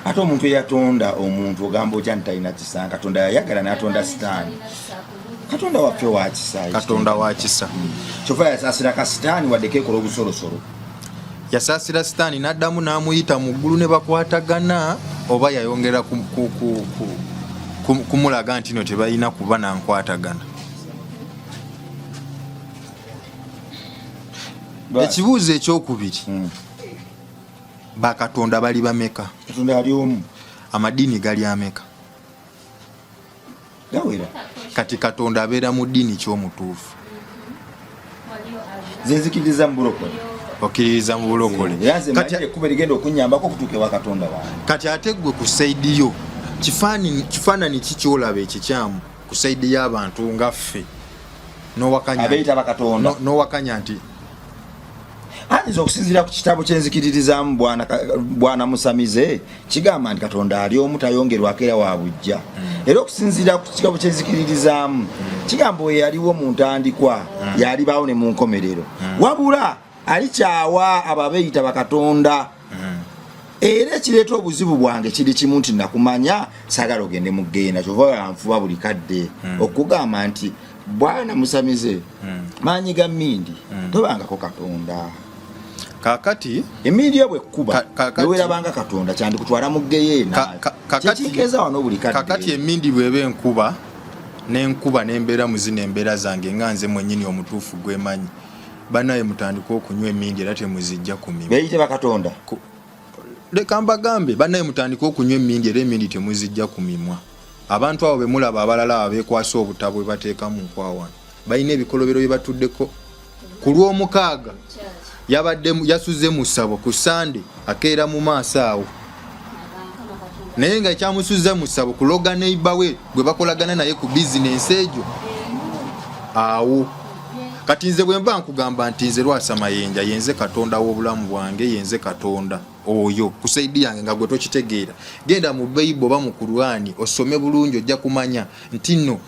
ate omuntu eyatonda omuntu ogamba otya nti talina kisa katonda yayagala n'atonda sitaani katonda waffe wakisa katonda wakisa kyova yasaasira ka sitaani wadde keekola obusolosolo yasaasira sitaani n'addamu n'amuyita mu ggulu ne bakwatagana oba yayongera kumulaga nti no tebalina kuba nankwatagana ekibuuzo ekyokubiri bakatonda bali bameka katonda ali omu amadiini gali ameka gawera kati katonda abeera mu ddiini ky'omutuufu zenzikiriza mu bulokole okkiririza mu bulokole ekuba ligenda okunyambako okutuuka ewa katonda wange kati ate gwe ku sayidi yo kifaananyi kikyolaba ekikyamu ku sayidi y'abantu nga ffe n'owakanya abeeyita bakatonda n'owakanya nti ayinza okusinziira ku kitabo kyenzikiririzaamu bwana Musamize kigamba nti Katonda ali omu tayongerwako era wa bujja era okusinziira ku kitabo kyenzikiririzaamu kigamba we yaliwo mu ntandikwa yalibaawo ne mu nkomerero wabula alikyawa ababeeyita bakatonda era ekireeta obuzibu bwange kiri kimu nti nakumanya saagala ogende mu ggenda kyova yanfuba buli kadde okugamba nti bwana Musamize maanyi ga mmindi tobangako Katonda kakati emindi yo bwekkuba newerabanga Katonda kyandikutwala mu ggeyeena kyekitegeeza wano buli kadde kakati emindi bweba enkuba n'enkuba n'embeera mu zino embeera zange nga nze mwennyini omutuufu gwemanyi banaye mutandika okunywa emindi era temuzijja kumima beeyite bakatonda leka mbagambe banaye mutandika okunywa emindi era emindi temuzijja kumimwa abantu abo bemulaba abalala abeekwasa obutabo bwe bateeka mu nkwawa balina ebikolobero bye batuddeko ku lw'omukaaga yasuze mu ssabo ku sande akeera mu maaso awo naye nga ekyamusuza mu ssabo kuloga neiba we gwe bakolagana naye ku bizinensi egyo awo kati nze bwe mba nkugamba nti nze Lwasa Mayenja yenze Katonda w'obulamu bwange yenze Katonda oyo ku saidi yange nga gwe tokitegeera genda mu Bible oba mu Qur'ani osome bulungi ojja kumanya nti nno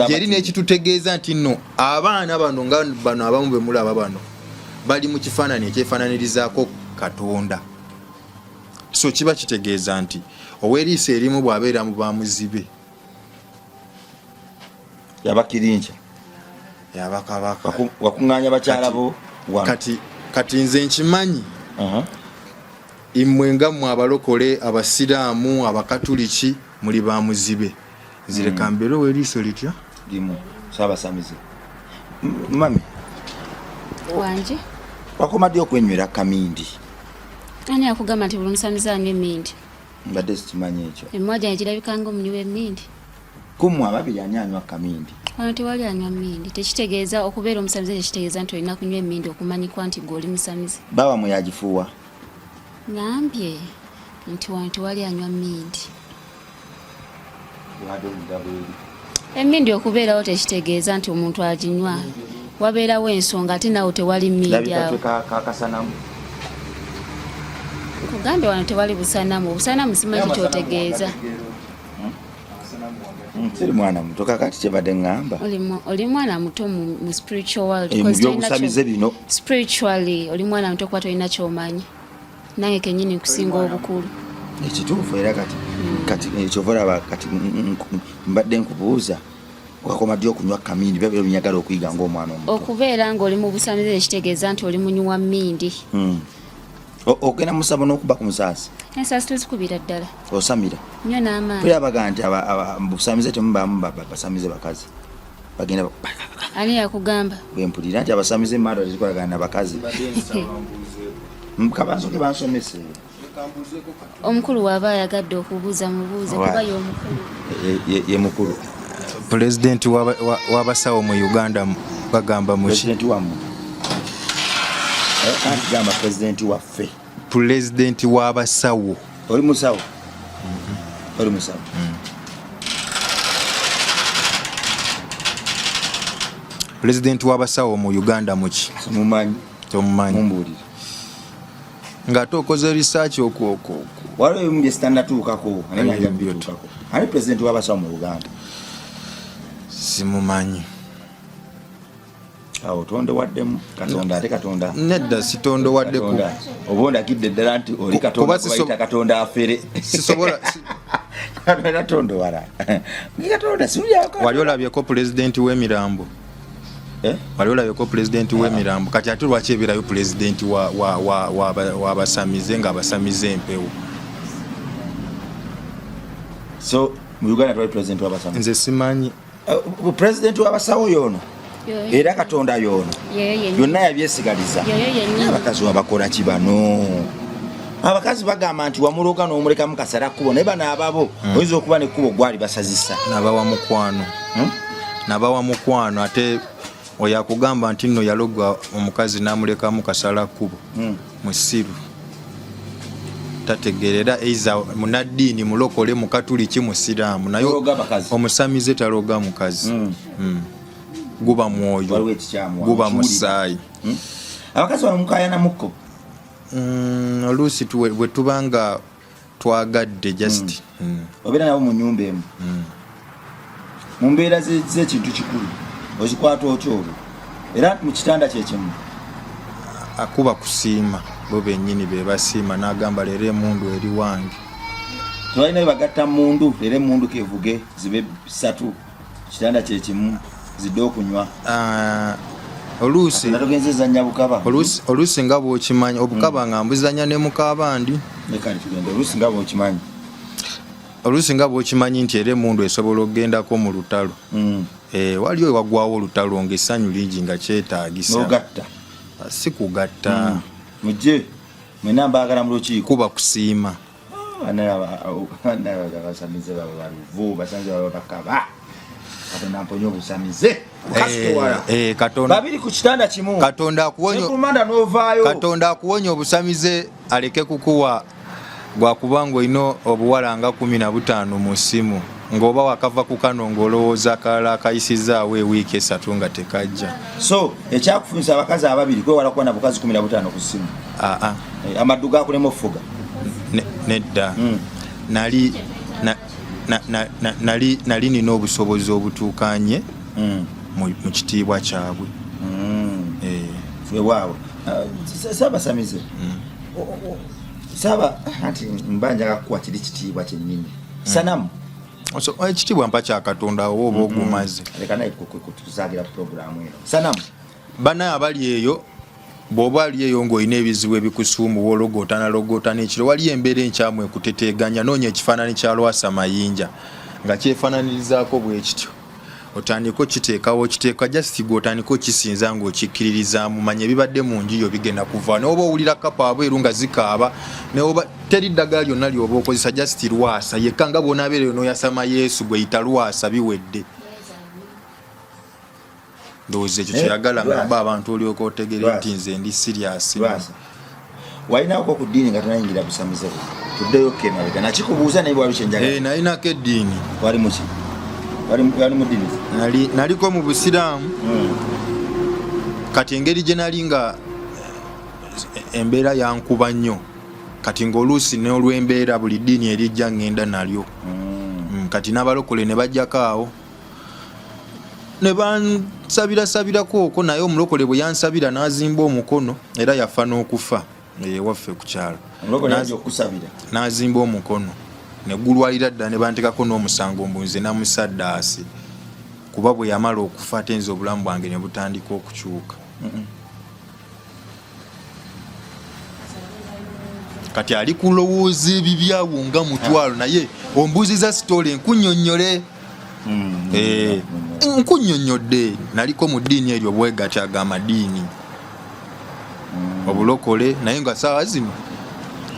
gyeri nekitutegeeza nti nno abaana bano nga bano abamu bemulaba bano bali mu kifaananyi ekyefaananirizaako Katonda so kiba kitegeeza nti ow'eriiso erimu bw'abeera mu bamuzibe yabakirinja yabakabaka wakuŋŋaanya bakyala bo kati nze nkimanyi immwe nga mmwe abalokole abasiraamu abakatuliki muli bamuzibe nzireka mbeera ow'eriiso litya limu Saabasamize mami wanje wakomadde okwenywera kamindi ani akugamba nti buli Musamize anywa emindi mbadde sikimanyi ekyo emimwa gyange girabikanga omunywi w'emindi kumwe ababiri ani anywa kamindi wano tewali anywa mmindi tekitegeeza okubeera Omusamize tekitegeeza nti olina kunywa emmindi okumanyikwa nti gwe oli Musamize baba mwe yagifuuwa ngambye nti wano tewali anywa mmindi emmindi okubeerawo tekitegeeza nti omuntu aginywa wabeerawo ensonga ate nawo tewali mmindi awo kugambye wano tewali busanamu simanyi kyotegeeza siri mwana muto kakati kyebadde ŋŋamba oli mwana muto mu spiritual world byobusamize bino spiritually oli mwana muto kuba tolina kyomanyi nange kenyini nkusinga obukulu ekituufu era kati ekyova olaba kati mbadde nkubuuza wakomadde okunywa kamindi byabiro binyagala okuyiga ng'omwana omuto okubeera ng'oli mu Busamize ekitegeeza nti oli munywa mmindi ogenda musabo n'okuba ku musaasi ensaasi tuzikubira ddala osamira nnyo n'amaanyi tulabaga nti Busamize temubaamu basamize bakazi bagenda ani yakugamba bwempulira nti abasamize emaado tezikolagana nabakazi kabansoke bansomese omukulu waaba ayagadde okubuuza mubuuze kuba ye mukulu pulezidenti w'abasawo mu Uganda bagamba muki anti gamba pulezidenti waffe pulezidenti w'abasawo oli musawo oli musawo pulezidenti w'abasawo mu Uganda muki mumanyi tomumanyi mumbuulire ng'ate okoze research waliwo ebimu bye sitannatuukako ani pulezidenti w'abasawo mu Uganda simumanyi awo tondowaddemu Katonda ate Katonda nedda sitondowaddeko oba ondagidde ddala nti oli Katonda kubayita Katonda afere sisobola Katonda tondowala Katonda siulyako wali olabyeko pulezidenti w'emirambo wali olabyeko pulezidenti w'emirambo kati ate lwaki ebeerayo pulezidenti w'abasamize ng'abasamize empewo so mu Uganda twali pulezidenti w'abasamize nze simanyi pulezidenti w'abasawo yoono era Katonda yoono yonna yabyesigaliza abakazi wabakola ki bano abakazi bagamba nti wamuloga n'omulekamu kasala kkubo naye bano ababo oyinza okuba nekkubo gwali basazisa nabawa mukwano ate oyo akugamba nti nno yaloga omukazi n'amulekamu kasala kkubo musiru tategeerera eiza munaddiini mulokole mukatuliki musiraamu naye omusamize taloga mukazi guba mwoyo guba musaayi. Abakazi bano mukayana mukko oluusi bwe tubanga twagadde just obeera nabo mu nnyumba emu mu mbeera z'ekintu kikulu ozikwata otyo olwo era mu kitanda kyekimu akuba kusiima bo bennyini be basiima n'agamba leero emundu eri wange tebalina bye bagatta mundu leero emundu kevuge zibe 3 kitanda kyekimu zidde okunywa oluusi nga bw'okimanyi obukaba nga mbuzanya ne mukabandi oluusi nga bw'okimanyi nti era emundu esobola okugendako mu lutalo waliwo ewagwawo olutalo ng'essanyu lingi nga kyetaagisa si kugatta mujje mwena mbaagala mu lukiiko kuba kusiima basamize babaluvu basanze babakaba Katonda mponye obusamize babiri ku kitanda kimu Katonda akuwonya obusamize aleke kukuwa gwakubanga olina obuwala nga 15 mu ssimu ng'oba wakava ku kano ng'olowooza kalala akayisizaawo ewiiki 3 nga tekajja so ekyakufunisa abakazi ababiri kwewala kuba na bukazi 15 ku ssimu amaddu gakulema ofuga nedda nali nina obusobozi obutuukanye mu kitiibwa kyabwe wewaabwe saabasamize saaba anti mbanjaga kukuwa kiri kitiibwa kyennyini sanamu ekitiibwa mpa kya Katonda oba oba ogumaze leka naye kutuzagira puroguramu eno sanamu banaye abali eyo bw'oba ali eyo ng'olina ebizibu ebikusuumbuwa ologootana ekiro waliyo embeera enkyamu ekuteteeganya noonya ekifaananyi kya Lwasa Mayinja nga kyefaananirizaako bwe kityo otandika okiteekawo kiteeka just gw'otandika okisinza ng'okikkiririzaamu manya ebibadde mu nju yo bigenda kuva n'oba owulira kapa abweru nga zikaaba neoba teri ddagala lyonna lyoba okozesa just Lwasa yekka nga bw'onaabeereyo n'oyasama Yesu gweyita Lwasa biwedde ndowooza ekyo kyeyagala ngamba abantu olyoka otegere nti nze ndi serious walinako ku ddiini nga tonayingira busamize tuddeyo kemabega nakikubuuza naye bwali kyenjagala nalinako eddiini wali muki wali mu ddiini naliko mu busiraamu kati engeri gye nali nga embeera yankuba nnyo kati ng'oluusi n'olw'embeera buli ddiini erijja ngenda nalyo kati n'abalokole ne bajjako awo ne bansabirasabirako okwo naye omulokole bwe yansabira n'azimba omukono era yafa n'okufa waffe ku kyalo n'azimba omukono neggulwalira ddala ne bantekako n'omusango mbunze namusaddaasi kuba bwe yamala okufa ate nze obulamu bwange ne butandika okukyuka kati ali kulowooza ebibyawo nga mutwalo naye ombuuziza sitole nkunnyonnyole nkunnyonnyodde naliko mu ddiini eryo bwegatya ag'amadiini obulokole naye nga saawa zino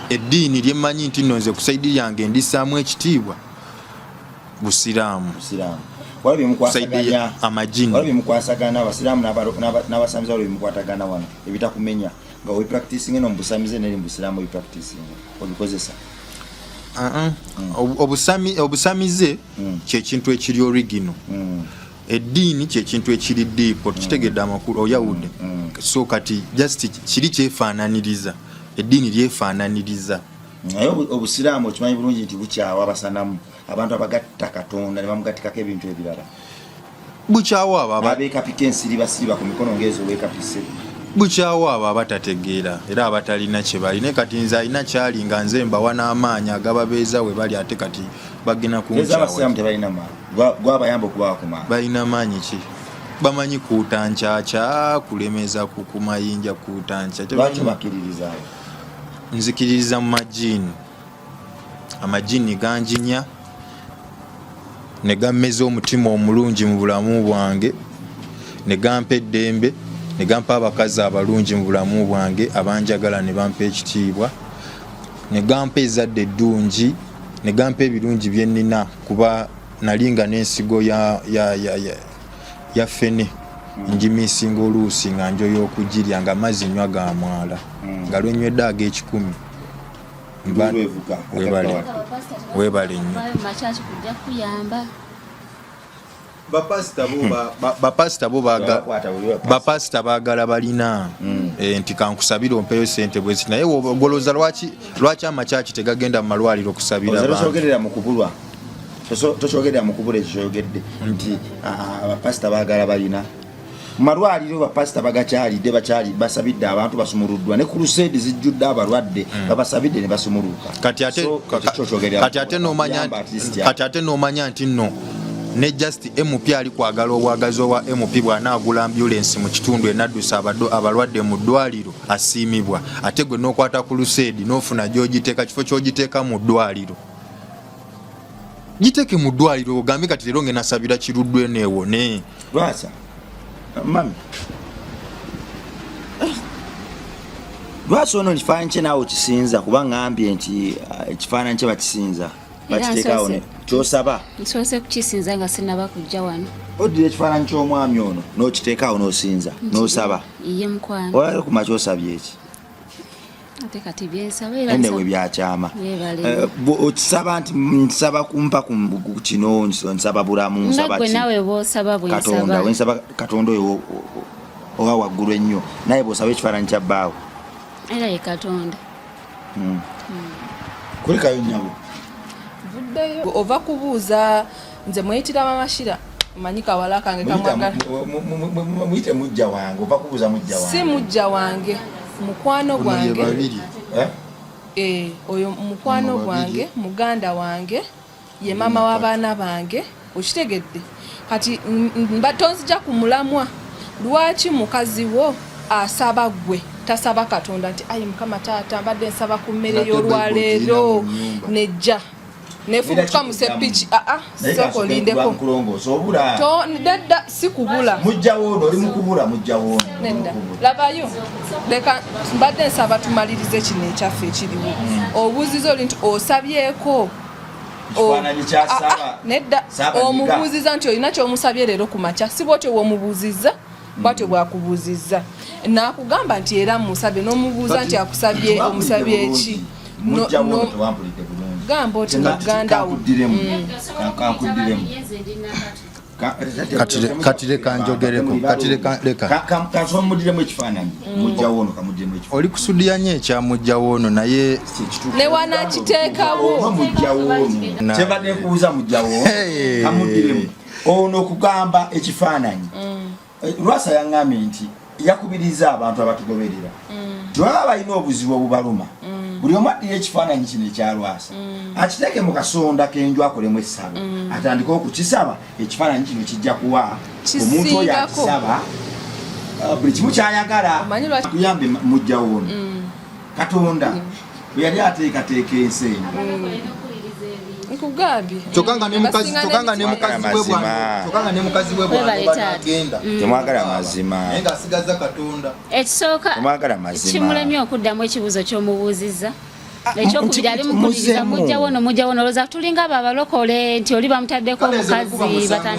eddiini lyemmanyi nti nno nze ku saidi yange ndisaamu ekitiibwa busiraamu amajini wala bimukwasagana abasiraamu n'abasamize wala bimukwatagana wano ebitakumenya nga wepracticing eno mubusamize neri mubusiraamu wepracticing obikozesa obusamize kyekintu ekiri origino eddiini kyekintu ekiri diipo kitegedde amakulu oyawudde so kati just kiri kyefaananiriza eddiini lyefaananiriza naye obusiraamu okimanyi bulungi nti bukyawa abasanamu abantu abagatta Katonda ne bamugatikako ebintu ebirala bukyawo abo abeekapika ensiriba ku mikono ng'ezo weekapise bukyawo abo abatategeera era abatalina kye balina kati nze alina kyali nga nze mbawa n'amaanyi agababeeza we bali ate kati bagenda kunabasiraamu tebalina maanyi gwabayamba okubawa ku maanyi balina maanyi ki bamanyi kuutankyakya kulemeza ku mayinja kuutankya nzikiririza mu majiini amajiini ganjinya ne gammeza omutima omulungi mu bulamu bwange ne gampa eddembe ne gampa abakazi abalungi mu bulamu bwange abanjagala ne bampa ekitiibwa ne gampa ezadde eddungi ne gampa ebirungi bye nnina kuba nali nga n'ensigo ya ffene njimisinga oluusi nga njoya okugirya nga amazzi nywa ga mwala nga lwenywedde ag'ekikumi webale nnyo bapasita baagala balina nti kankusabira ompeyo sente bwezi naye ogoloza lwaki amakyaki tegagenda mu malwaliro okusabira tosogerera mu kubulwa tosogerera mu kubula ekyoyogedde nti abapasita baagala balina malwaliro bapasita bagakyalidde basabidde abantu basumuluddwa ne crusade zijjudde abalwadde babasabidde ne basumuluka kati ate n'omanya nti nno ne just MP ali kwagala obwagazi obwa MP bw'anaagula ambulance mu kitundu enaddusa abalwadde mu ddwaliro asiimibwa ate gwe n'okwata crusade n'ofuna gy'ogiteeka kifo ky'ogiteeka mu ddwaliro giteeke mu ddwaliro ogambe kati leero ngena sabira kiruddwe neewone lwasa mami lwasa ono ekifaananyi kye naawe okisinza kuba ngambye nti ekifaananyi kye bakisinza bakiteekawo kyosaba nsoose kukisinza nga sinaba kujja wano oddira ekifaananyi ky'omwami ono n'okiteekaawo n'osinza n'osaba iye mukwano olale kuma kyosabye eki ate kati byensaba ene bwe byakyama okisaba nti nsaba kumpa ku kino nsaba bulamu nsaba ki nawe bw'osaba katonda wensaba katonda oyo owa waggulu ennyo naye bw'osaba ekifaananyi kya bbaawe era ye katonda kulekayo nnyabo vuddeyo ova kubuuza nze mweyitira mamashira manyi kawala kange kamwagala muyite mujja wange ova kubuuza mujja wange si mujja wange mukwano gwange oyo mukwano gwange muganda wange ye mama w'abaana bange okitegedde kati tonzija ku mulamwa lwaki mukazi wo asaba gwe tasaba katonda nti ayi mukama taata mbadde nsaba ku mmere y'olwaleero nejja nefubutuka musepiki soko lindeko nedda sikubula mujjawo oli mukubula mujjawo nedda labayo leka mbadde nsaba tumalirize kino ekyaffe ekiriwo obuuziza oli nti osabyeko nedda omubuuziza nti olina kyomusabye leero ku makya si bwotyo bwomubuuziza bwatyo bwakubuuzizza nakugamba nti era musabye n'omubuuza nti akusabye omusabye eki gamba oti muganda wo kati leka njogereko kamudiremu ekifaananyi mujjawo ono kamudiremu ekifaananyi oli kusudiya nnyo ekyamujjawo ono naye ne wanakiteekawo mujjawo ono kyebadde nkubuuza mujjawo kamudiremu ono okugamba ekifaananyi lwasa yaŋŋambye nti yakubiriza abantu abatugoberera bwaba balina obuzibu obubaluma buli omu addira ekifaananyi kino ekyalwasa akiteeke mu kasonda k'enju akolemu essabo atandike okukisaba ekifaananyi kino kijja kuwa omuntu oyo akisaba buli kimu kyayagala kuyambe mujjawo ono katonda bwe yali ateekateeka ensi eno kyokanga ne mukazi we bwagenda temwagala mazima naye ng'asigaza katonda ekisooka kimulemye okuddamu ekibuuzo ky'omubuuzizza ekyokubiri ali mukuliriza mujjawo olowooza tulinga abo abalokole nti oli bamutaddeko omukazi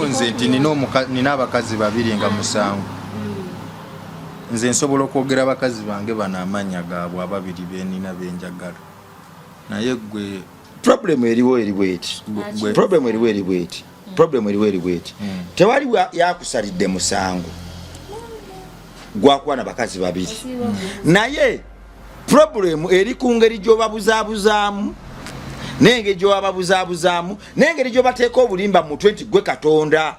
nze nti nina abakazi babiri nga musanvu nze nsobola okwogera abakazi bange bano amannya gaabwe ababiri benina benjagala naye gwe problem eriwo eriweti tewali yakusalidde musango gwakuba na bakazi babiri naye problem eri ku ngeri gy'obabuzaabuzaamu n'engeri gy'obabuzaabuzaamu n'engeri gy'obateeka obulimba mu mutwe nti gwe katonda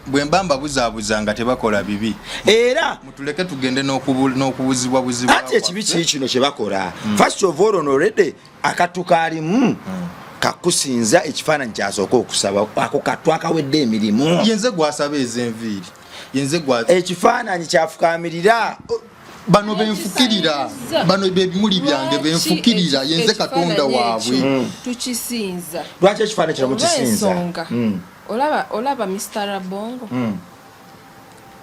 bwe mba mbabuzaabuza nga tebakola bibi era mutuleke tugende n'okubuzibwabuzibwa ati ekibi kino kye bakola first of all onorede akattu kaalimu kakusinza ekifaananyi kyasooka okusaba ako kattu akawedde emirimu yenze gwasaba ezenviiri ekifaananyi kyafukaamirira bano benfukirira bano bebimuli byange benfukirira yenze katonda waabwe tukisinza lwaki ekifaananyi kino mukisinza olaba Mr. Rabongo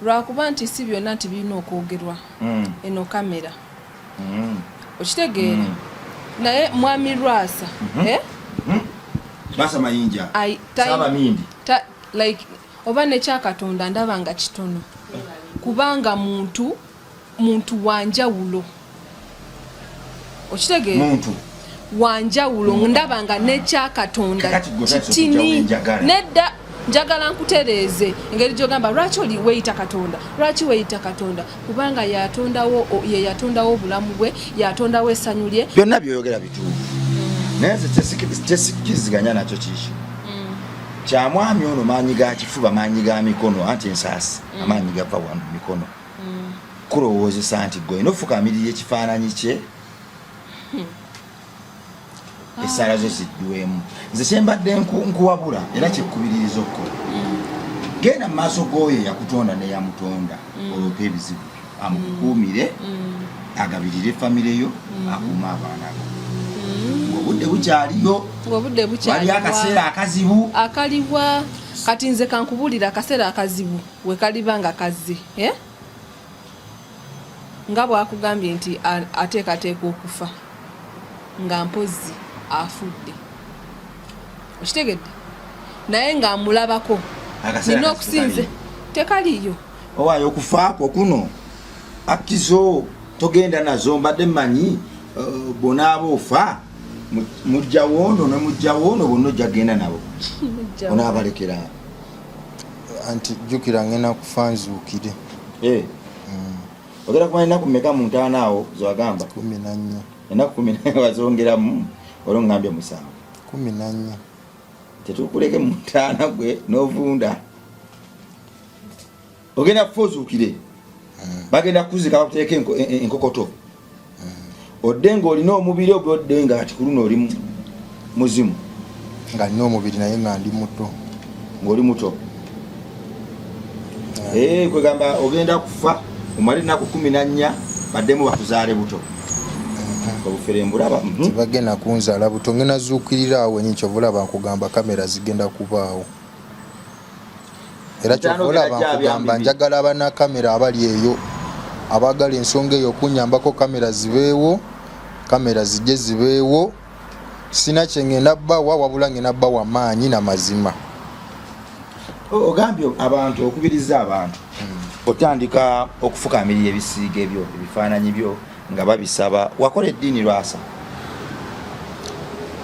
lwakuba nti si byonna nti birina okwogerwa eno kamera okitegeera naye mwami Lwasa Lwasa Mayinja Saba Mindi like oba nekyakatonda ndaba nga kitono kubanga muntu wanjawulo okitegeera muntu wanjawulo ndaba nga nekyakatonda kitini nedda njagala nkutereeze engeri gyogamba lwaki oli weeyita katonda lwaki weeyita katonda kubanga ye yatondawo obulamu bwe yatondawo essanyu lye byonna byoyogera bituufu naye nze tesikkiriziganya nakyo kiiki kyamwami ono maanyi ga kifuba maanyi ga mikono anti ensaasi amaanyi gava wano mikono kulowoozesa nti gwe nofukamirira ekifaananyi kye essala zo ziddwemu nze kyembadde nkuwabula era kyekubiririza okukola genda mu maaso g'oyo yakutonda neyamutonda olwoka ebizibu amukuumire agabirire famire yo akuuma abaana bo ng'obudde bukyaliyo wali akaseera akazibu akaliwa kati nze kankubulira akaseera akazibu we kaliba nga kazze nga bwakugambye nti ateekateeka okufa nga mpozi afudde okitegedde naye ng'amulabako nina okusinze tekaliyo owaayo okufaako kuno akkizo togenda nazo mbadde mmanyi bonaaba ofa mujjawo ono ne mujjawo ono bonna ojja genda nabo onaabalekera anti jjukira ngenda kufa nzuukire ogenda kumanya ennaku mmeka mu ntaana awo zewagamba 14 ennaku 14 wazongeramu olwo ngambye 7 14 tetukuleke mu ntaana gwe n'ovunda ogenda kufa ozuukire bagenda kuzika bakuteeka enkokoto odde ng'olina omubiri ogwodde nga ati kuluno oli muzimu nga nina omubiri naye nga ndi muto ng'oli muto kwegamba ogenda kufa omale ennaku 14 baddemu bakuzaale buto obufere mbulaba tebagenda kunzaala buto ngenda zuukirira awo enyi kyovulaba nkugamba kamera zigenda kubaawo era kyovulaba nkugamba njagala abana kamera abali eyo abagala ensonga eyo okunyambako kamera zibeewo kamera zijje zibeewo sina kyengenda bbawa wabula ngenda bbawa maanyi n'amazima ogambye abantu okubiriza abantu otandika okufukamirira ebisiiga ebyo ebifaananyi byo nga babisaba wakola eddiini lwasa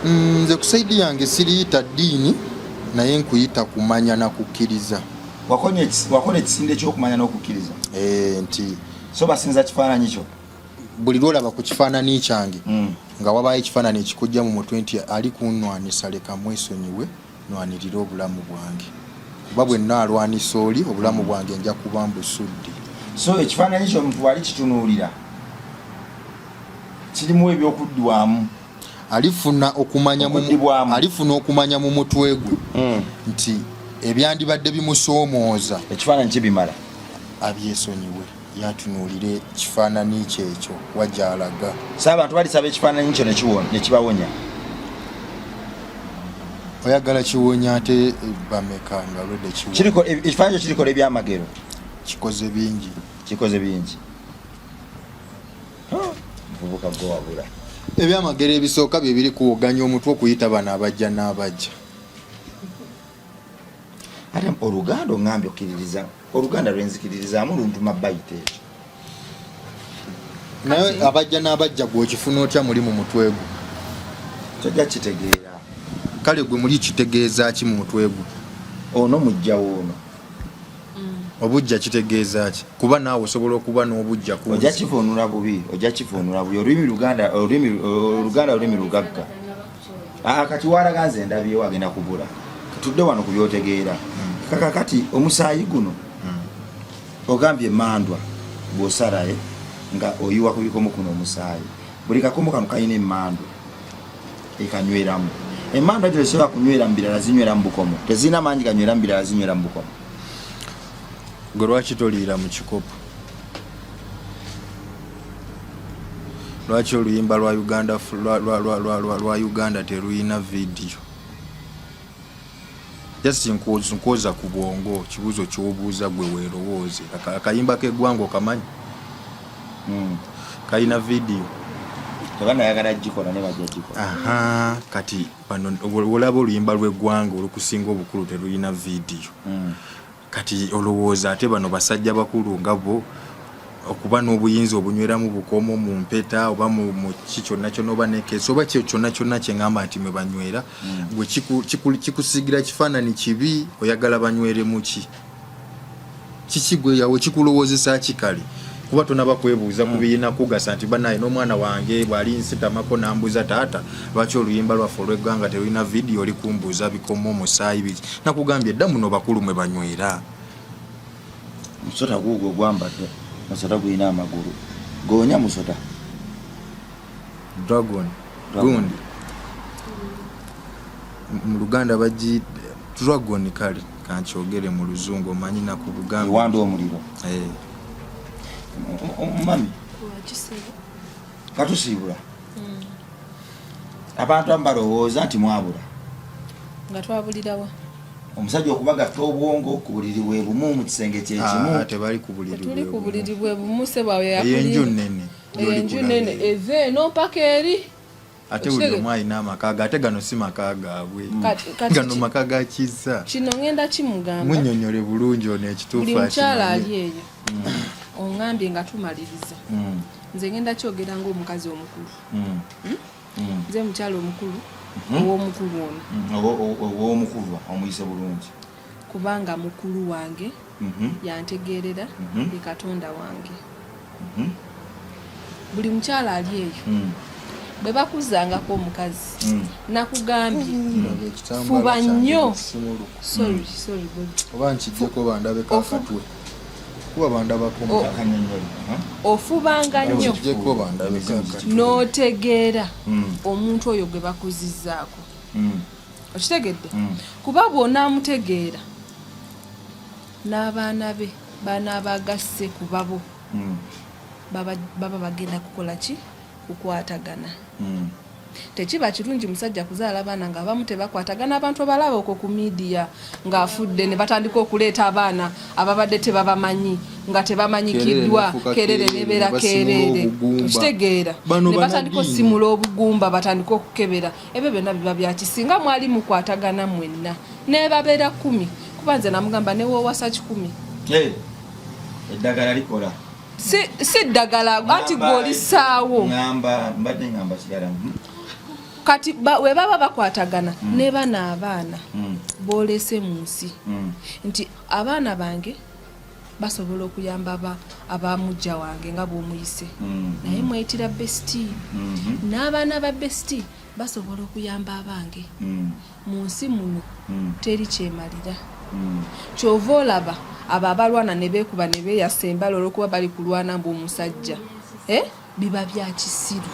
nze ku saidi yange siriyita ddiini naye nkuyita kumanya na kukkiriza wakola ekisinde ekyokumanya n'okukkiriza nti so basinza kifaananyi kyo buli lwolaba ku kifaananyi kyange nga wabayo ekifaananyi ekikujja mu mutwe nti ali kunnwanisa leka mwesonyiwe nwanirire obulamu bwange kuba bwe naalwanisa oli obulamu bwange nja kuba mbusudde so ekifaananyi kyo omuntu wali kitunuulira kirimu ebyokuddwamu alifuna okumanya mu mutwe gwe nti ebyandibadde bimusoomooza ekifaananyi kibimala abyesonyiwe yatunuulire kifaananyi kyekyo wajja alaga abantu balisaba ekifaananyi kyo nekibawonya oyagala kiwonya ate bameka nga lwedde ekifaananyi kyo kirikola ebyamagero kikoze bingi muvubuka gwe wabula ebyamagero ebisooka bye biri kuwoganya omutwe okuyita bano abajja n'abajja ate oluganda ongambye okkiririza oluganda lwenzikiririzaamu luntuma bayita ekyo naye abajja n'abajja gwokifuna otya muli mu mutwe gwe tojja kitegeera kale gwe muli kitegeeza ki mu mutwe gwe ono mujjawo ono obujja kitegeeza ki kuba naawe osobola okuba n'obujja ojja kivuunula bubi olulimi olulimi lugagga kati walaga nze ndabyewo agenda kubula tutudde wano kubyotegeera kakati omusaayi guno ogambye emandwa bw'osalaye nga oyiwa ku bikomo kuno omusaayi buli kakomo kano kalina emandwa ekanyweramu emandwa gyo zisobola kunywera mu birala zinywera mu bukomo tezirina maanyi ganywera mu birala zinywera mu bukomo gwe lwaki toliira mu kikopo lwaki oluyimba lwa uganda teruyina vidiyo just nkwoza ku bwongo kibuuzo kyobuuza gwe weerowooze akayimba k'eggwanga okamanyi kalina vidiyo tebanayagala gikola ne bajja gikola kati olaba oluyimba lw'eggwanga olukusinga obukulu teruyina vidiyo kati olowooza ate bano basajja bakulu nga bo okuba n'obuyinza obunyweramu bukomo mu mpeta oba mu kikyonna kyonna oba nekeso oba kyonna kyonna kyengamba nti mwe banywera gwe kikusigira kifaananyi kibi oyagala banyweremu kiki gwe yawe kikulowoozesa kikale kuba tonaba kwebuuza ku biyina kugasa nti banaye n'omwana wange bw'ali nsitamako n'ambuuza taata lwaki oluyimba lwaffe olw'eggwanga terulina vidiyo likumbuuza bikomo omusaayi biki nakugambye dda muno bakulu mwe banywera musota guugwo gwambadde musota gulina amagulu goonya musota dragon gundi mu Luganda bagi dragon kale kankyogere mu Luzungu omanyi naku Buganda wanda omuliro mami katusiibula abantu abalowooza nti mwabula nga twabulirawa omusajja okubagatta obwongo ku buliri bwe bumu mu kisenge kyekimu tebali ku buliri tuli ku buliri bwe bumu sebwawe enju nene enju nene eve no paka eri ate buli omu alina amaka ate gano si maka gaabwe gano maka ga kizza kino ngenda kimugamba munnyonnyole bulungi ono ekituufu buli mukyala ali eyo oŋŋambye nga tumaliriza nze ngenda kyogera ng'omukazi omukulu nze mukyala omukulu ow'omukulu ono ow'omukulu omuyise bulungi kubanga mukulu wange yantegeerera ye Katonda wange buli mukyala ali eyo bwe bakuzangako omukazi nakugambye fuba nnyo oba nkijjeko bandabeko akatwe kuba bandabako ofubanga nnyo nkijjeko bandabeko akatwe n'otegeera omuntu oyo gwe bakuzizzaako okitegedde kuba bw'onaamutegeera n'abaana be banaabagasse ku babo baba bagenda kukola ki kukwatagana tekiba kirungi musajja kuzaala abaana ng'abamu tebakwatagana abantu abalaba okwo ku midiya ng'afudde ne batandika okuleeta abaana ababadde tebabamanyi nga tebamanyikiddwa kerere nebeera kerere okitegeera ne batandika osimula obugumba batandika okukebera ebyo byonna biba byakisinga mwali mukwatagana mwenna nebabeera 10 kuba nze namugamba newoowasa 10 eddagala likola si ddagala anti gwolisaawo mbadde ngamba sigala kati we baba bakwatagana ne bana abaana boolese mu nsi nti abaana bange basobola okuyamba abamujja wange nga bw'omuyise naye mweyitira besiti n'abaana ba besiti basobola okuyamba abange mu nsi muno teri kyemalira kyova olaba abo abalwana ne beekuba ne beeyasa embala olw'okuba bali kulwana mbu omusajja biba bya kisiru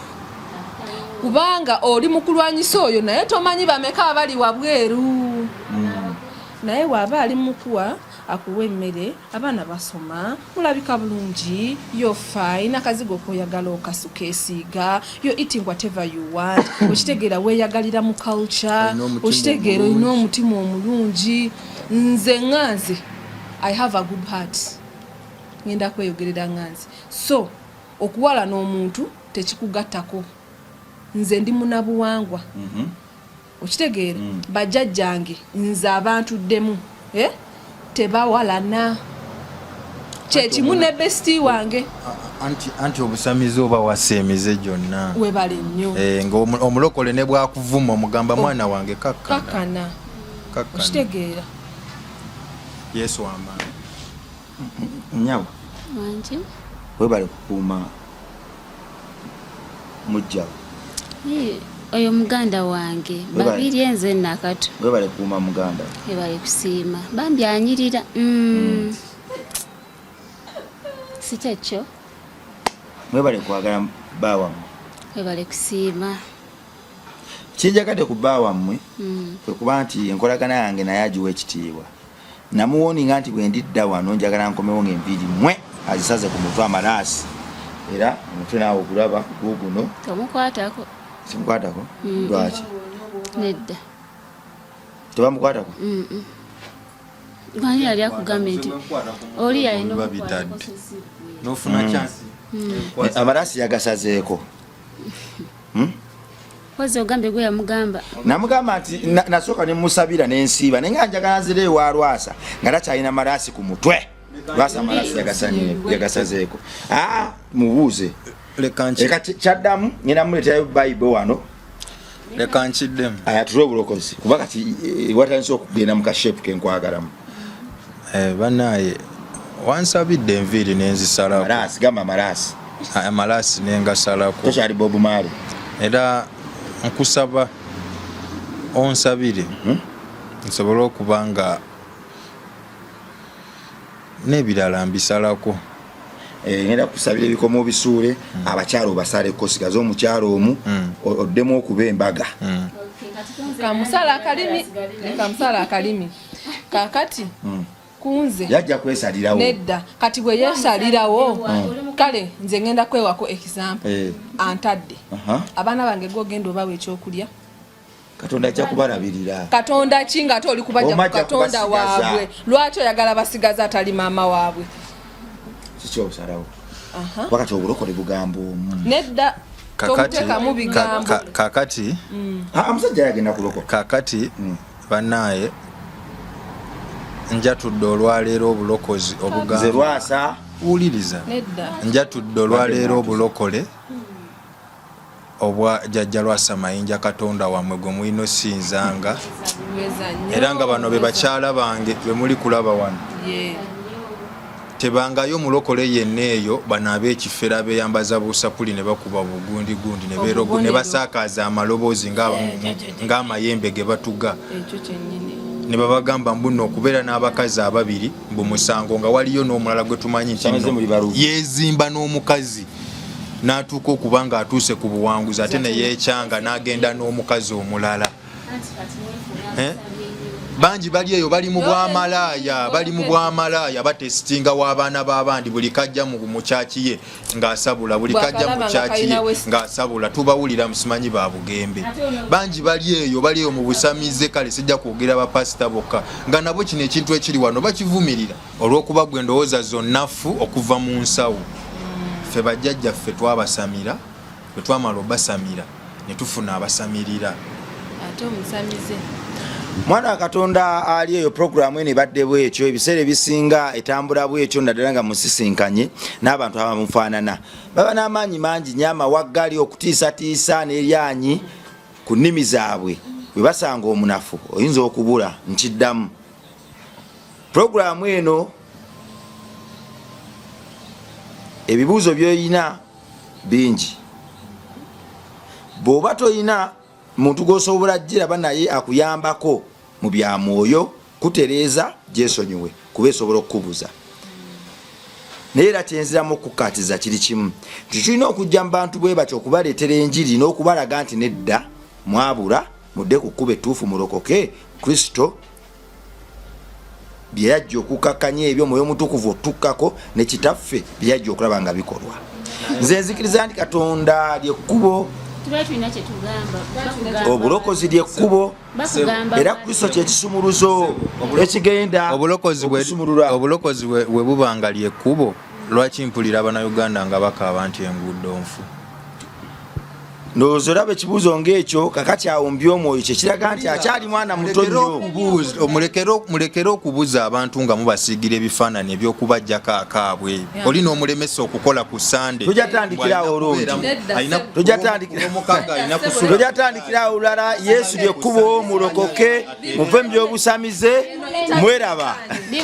kubanga oli mu kulwanyisa oyo naye tomanyi bameka abali wabweru naye waaba ali mukuwa akuwa emmere abaana basoma mulabika bulungi yo fine akazigo koyagala okasuka esiiga yo eating whatever you want okitegeera weeyagalira mu culture okitegeera olina omutima omulungi nze nganze I have a good heart ngenda kweyogerera nganze so okuwala n'omuntu tekikugattako nze ndi munabuwangwa okitegeera bajjajjange nze abantuddemu tebawalana kyekimu ne besiti wange anti obusamizi oba wasa emize gyonna webale nnyo ng'omulokole ne bwakuvuma omugamba mwana wange kakkana okitegeera yesu wamaani nyabo wange webale kukuuma mujjawo oyo muganda wange babiri enze nakato webale kukuuma muganda webale kusiima bambi anyirira si kyekyo webale kwagala baawammwe webale kusiima kinjagadde ku baawammwe kwe kuba nti enkolagana yange naye agiwa ekitiibwa namuwoninga nti bwe ndidda wano njagala nkomewo ng'enviiri mmwe azisaze ku mutwe amalaasi era omutwe naawe okulaba guguno tomukwatako simukwatako lwaki nedda tebamukwatako ani yali akugambye nti oli yalina bitadde nofuna kyansi amalaasi yagasazeeko kozi ogambye gwe yamugamba namugamba nti nasooka nemusabira nensiiba naye nga njagala nzire ewa Lwasa nga takyalina malaasi ku mutwe Lwasa Malasi yagasazeeko mubuuze leka kyaddamu ngenda muleetayo Bible wano leka nkiddemu ayatule obulokozi kuba kati watandise okugenda mu kashepu kenkwagalamu banaye wansabidde enviiri nenzisalako gamba Malasi Malasi nengasalako tokyali Bob Marley era nkusaba onsabire nsobole okuba nga n'ebirala mbisalako ngenda kusabira ebikomo bisuule abakyalo basaleko sigaze omukyalo omu oddemu okuba embaga kamusala akalimi kakati kunze yajja kwesalirawo nedda kati bwe yesalirawo kale nze ngenda kwewako example antadde abaana bange gogenda obawa ekyokulya Katonda ajja kubalabirira Katonda kinga ate oli kubajja ku Katonda waabwe lwaki oyagala basigaza atali maama waabwe kiki obusalawo wakati obulokole bugambo nedda tomuteka mu bigambo kakati omusajja yagenda kulokola kakati banaye njatudde olwaleero obulokozi obugambo Lwasa wuliriza njatudde olwaleero obulokole obwa jjajja Lwasa Mayinja Katonda wamwe gwe mulina osinzanga era nga bano be bakyala bange be muli kulaba wano tebangayo mulokole yenna eyo bano ab'ekifera beyambaza busapuli ne bakuba bugundi ne basaakaaza amaloboozi ng'amayembe ge batuga ne babagamba mbuno okubeera n'abakazi ababiri mbu musango nga waliyo n'omulala gwe tumanyi nti yeezimba n'omukazi n'atuuka okuba nga atuuse ku buwanguzi ate ne yeekyanga n'agenda n'omukazi omulala bangi bali eyo bali mu bwamalaaya batesitinga w'abaana b'abandi buli kajja mu kyaki ye ng'asabula buli kajja mu kyaki ye ng'asabula tubawulira musimanyi ba bugembe bangi bali eyo mu busamize kale sijja kwogera bapasita bokka nga nabo kino ekintu ekiri wano bakivumirira olw'okuba gwe ndowooza zonnafu okuva mu nsawo ffe bajjajja ffe twabasamira bwe twamala obasamira ne tufuna abasamirira ate omusamize mwana wa Katonda ali eyo programu eno ebadde bwekyo ebiseera ebisinga etambula bwekyo naddala nga musisinkanye n'abantu abamufaanana baba n'amaanyi mangi nnyo amawaggali okutiisatiisa n'eryanyi ku nnimi zaabwe bwe basanga omunafu oyinza okubula nkiddamu programu eno ebibuuzo by'oyina bingi bw'oba toyina muntu gw'osobola giraba naye akuyambako mu bya mwoyo kutereeza gyesonyiwe kuba esobola okukubuza naye era kyenziramu okukkaatiza kiri kimu nti tulina okujja mu bantu bwe batyo okubaleetera enjiri n'okubalaga nti nedda mwabula mudde ku kkuba ettuufu mulokoke Kristo bye yajja okukakkanya ebyo mwoyo mutukuvu otukkako ne kitaffe bye yajja okulaba nga bikolwa nze nzikiriza nti Katonda lyekkubo obulokozi lyekkubo era Kristo kyekisumuluzo ekigenda obulokozi bwe buba nga lyekkubo lwaki mpulira Abanayuganda nga bakaaba nti enguudo nfu ndowooza olaba ekibuuzo ng'ekyo kakati awo mbi omwoyo kyekiraga nti akyali mwana muto nnyo mulekere okubuuza abantu nga mubasiigira ebifaananyi ebyokubajjako akaabwe olina omulemesa okukola ku Sande tujatandikirawo olungi tujatandikirawo olulala Yesu lyekkubo mulokoke muve mu byobusamize mweraba